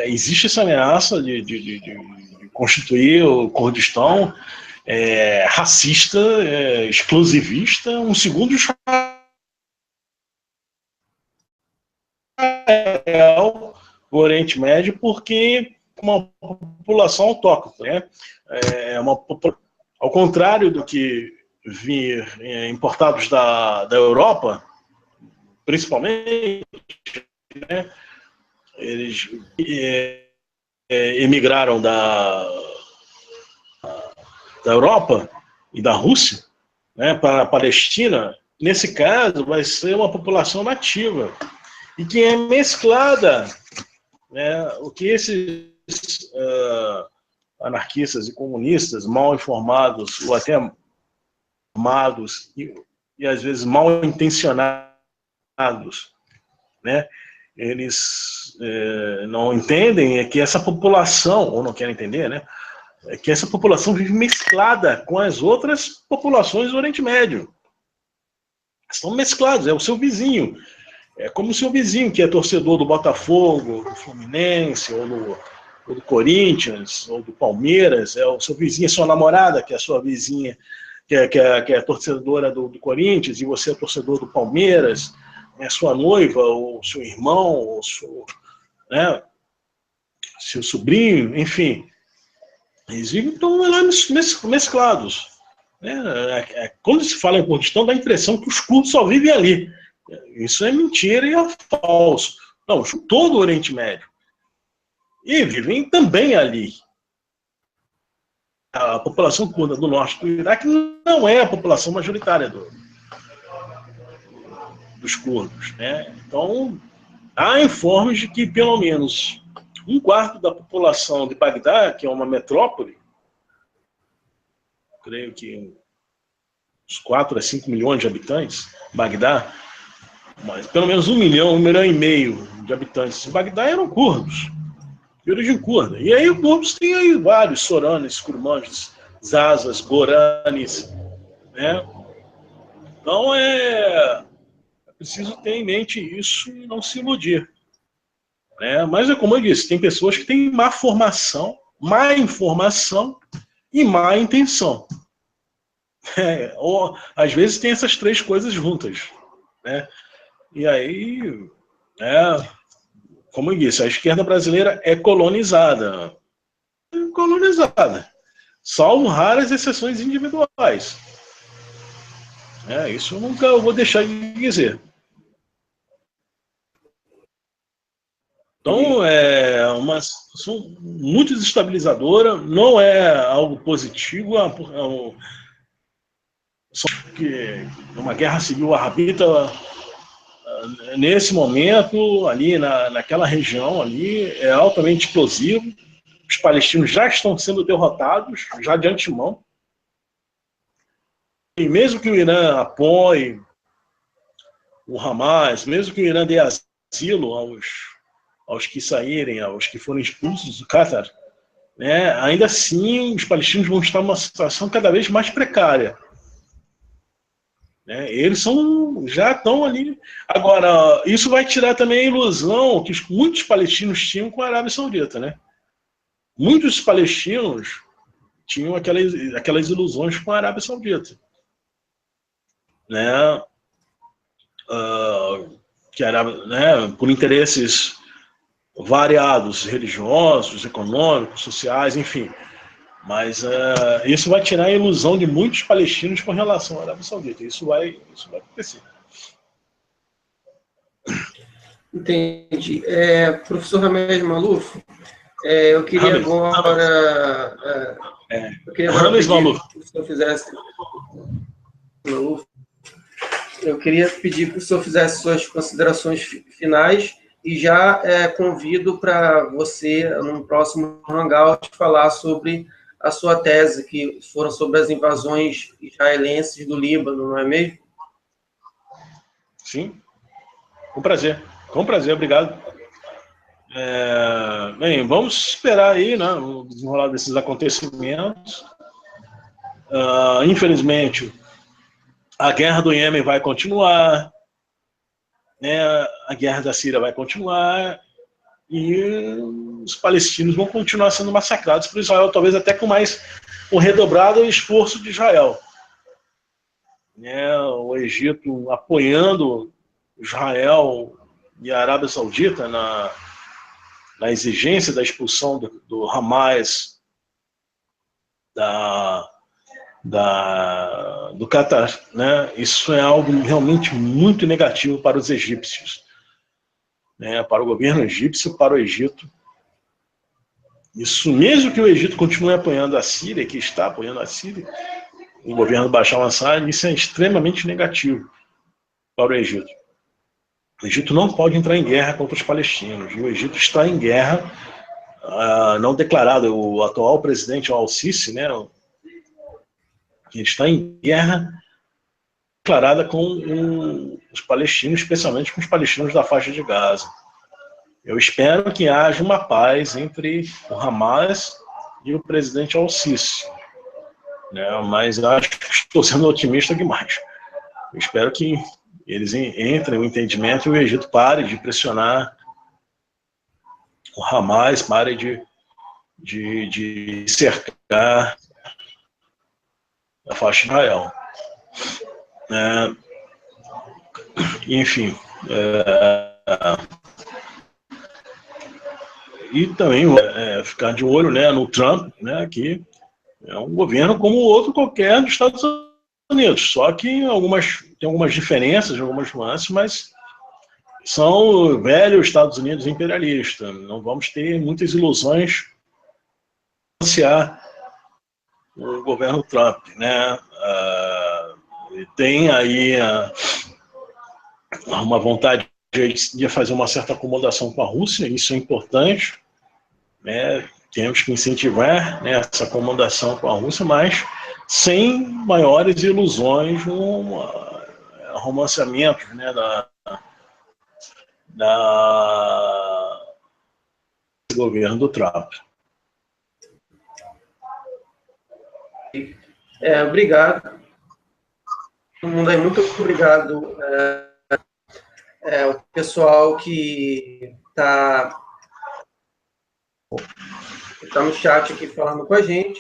existe essa ameaça de constituir o Kurdistão racista, exclusivista, um segundo Israel, o Oriente Médio, porque uma população autóctone, né? Ao contrário do que vir importados da Europa, principalmente, né? Eles emigraram da Europa e da Rússia, né, para a Palestina. Nesse caso, vai ser uma população nativa e que é mesclada, né, o que esses anarquistas e comunistas mal informados ou até armados e às vezes mal intencionados, né, eles não entendem que essa população, ou não querem entender, né, que essa população vive mesclada com as outras populações do Oriente Médio. Estão mesclados, é o seu vizinho. É como o seu vizinho, que é torcedor do Botafogo, do Fluminense, ou do Corinthians, ou do Palmeiras, é o seu vizinho, é sua namorada, que é a sua vizinha, que é torcedora do Corinthians, e você é torcedor do Palmeiras, é sua noiva, ou seu irmão, ou seu sobrinho, enfim. Eles estão lá mesclados. Quando se fala em Kurdistão, dá a impressão que os curdos só vivem ali. Isso é mentira e é falso. Não, todo o Oriente Médio. E vivem também ali. A população curda do norte do Iraque não é a população majoritária dos curdos, né? Então, há informes de que pelo menos um quarto da população de Bagdá, que é uma metrópole, creio que uns 4 a 5 milhões de habitantes, Bagdá, mas pelo menos 1 milhão e meio de habitantes de Bagdá eram curdos, de origem curda. E aí os curdos têm aí vários soranes, kurmanjis, zazas, goranis, né? Então é preciso ter em mente isso e não se iludir. Mas é como eu disse, tem pessoas que têm má formação má informação e má intenção. Ou, às vezes tem essas três coisas juntas, né? E aí, como eu disse, a esquerda brasileira é colonizada. Colonizada. Salvo raras exceções individuais. Isso eu nunca vou deixar de dizer. Então, é uma situação muito desestabilizadora, não é algo positivo, que uma guerra civil arbitra nesse momento, ali naquela região, ali, é altamente explosivo. Os palestinos já estão sendo derrotados, já de antemão. E mesmo que o Irã apoie o Hamas, mesmo que o Irã dê asilo aos que saírem, aos que forem expulsos do Catar, né, ainda assim os palestinos vão estar numa situação cada vez mais precária. Né? Eles já estão ali. Agora, isso vai tirar também a ilusão que muitos palestinos tinham com a Arábia Saudita. Né? Muitos palestinos tinham aquelas ilusões com a Arábia Saudita. Né? Que a Arábia, né, por interesses variados, religiosos, econômicos, sociais, enfim. Mas isso vai tirar a ilusão de muitos palestinos com relação à Arábia Saudita. Isso vai acontecer. Entendi. Professor Ramesh Maluf, eu queria agora... eu queria agora pedir que o senhor fizesse... Maluf, eu queria pedir que o senhor fizesse suas considerações finais e já convido para você, no próximo Hangout, falar sobre a sua tese, que foram sobre as invasões israelenses do Líbano, não é mesmo? Sim, com prazer, obrigado. Bem, vamos esperar aí, né, o desenrolar desses acontecimentos. Infelizmente, a guerra do Iêmen vai continuar, né, a guerra da Síria vai continuar, e os palestinos vão continuar sendo massacrados por Israel, talvez até com um redobrado esforço de Israel. Né, o Egito apoiando Israel e a Arábia Saudita na exigência da expulsão do Hamas do Catar. Né? Isso é algo realmente muito negativo para os egípcios. Né, para o governo egípcio, para o Egito. Isso, mesmo que o Egito continue apoiando a Síria, que está apoiando a Síria, o governo Bashar al-Assad, isso é extremamente negativo para o Egito. O Egito não pode entrar em guerra contra os palestinos, e o Egito está em guerra não declarada. O atual presidente al-Sisi, né, está em guerra declarada com os palestinos, especialmente com os palestinos da faixa de Gaza. Eu espero que haja uma paz entre o Hamas e o presidente al-Sisi. Né? Mas acho que estou sendo otimista demais. Eu espero que eles entrem no entendimento e o Egito pare de pressionar o Hamas, pare de cercar a faixa de Israel. Enfim, e também ficar de olho, né, no Trump, né, que é um governo como outro qualquer dos Estados Unidos, só que tem algumas diferenças, algumas nuances, mas são velhos Estados Unidos imperialistas. Não vamos ter muitas ilusões de financiar o governo Trump, né? Tem aí uma vontade de fazer uma certa acomodação com a Rússia, isso é importante, né? Temos que incentivar, né, essa acomodação com a Rússia, mas sem maiores ilusões no romanceamento, né, do governo do Trump. Obrigado. Todo mundo aí, muito obrigado. O pessoal que está está no chat aqui falando com a gente.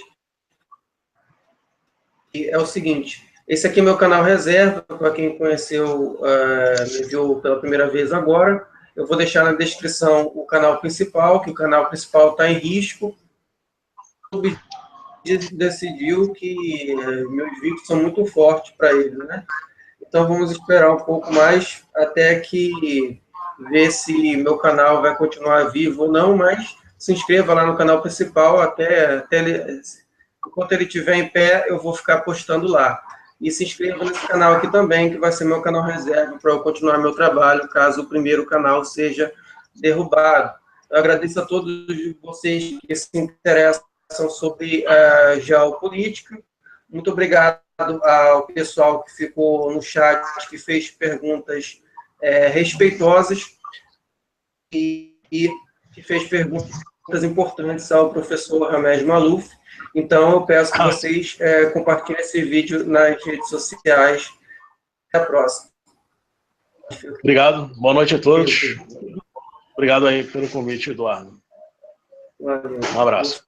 E é o seguinte, esse aqui é meu canal reserva, para quem conheceu, me viu pela primeira vez agora. Eu vou deixar na descrição o canal principal, que o canal principal está em risco. O YouTube decidiu que meus vídeos são muito fortes para ele, né? Então vamos esperar um pouco mais até que ver se meu canal vai continuar vivo ou não, mas se inscreva lá no canal principal, enquanto ele estiver em pé, eu vou ficar postando lá. E se inscreva nesse canal aqui também, que vai ser meu canal reserva para eu continuar meu trabalho, caso o primeiro canal seja derrubado. Eu agradeço a todos vocês que se interessam sobre geopolítica. Muito obrigado ao pessoal que ficou no chat, que fez perguntas respeitosas e que fez perguntas importantes ao professor Ramesh Maluf. Então, eu peço que vocês compartilhem esse vídeo nas redes sociais. Até a próxima. Obrigado. Boa noite a todos. Obrigado aí pelo convite, Eduardo. Valeu. Um abraço.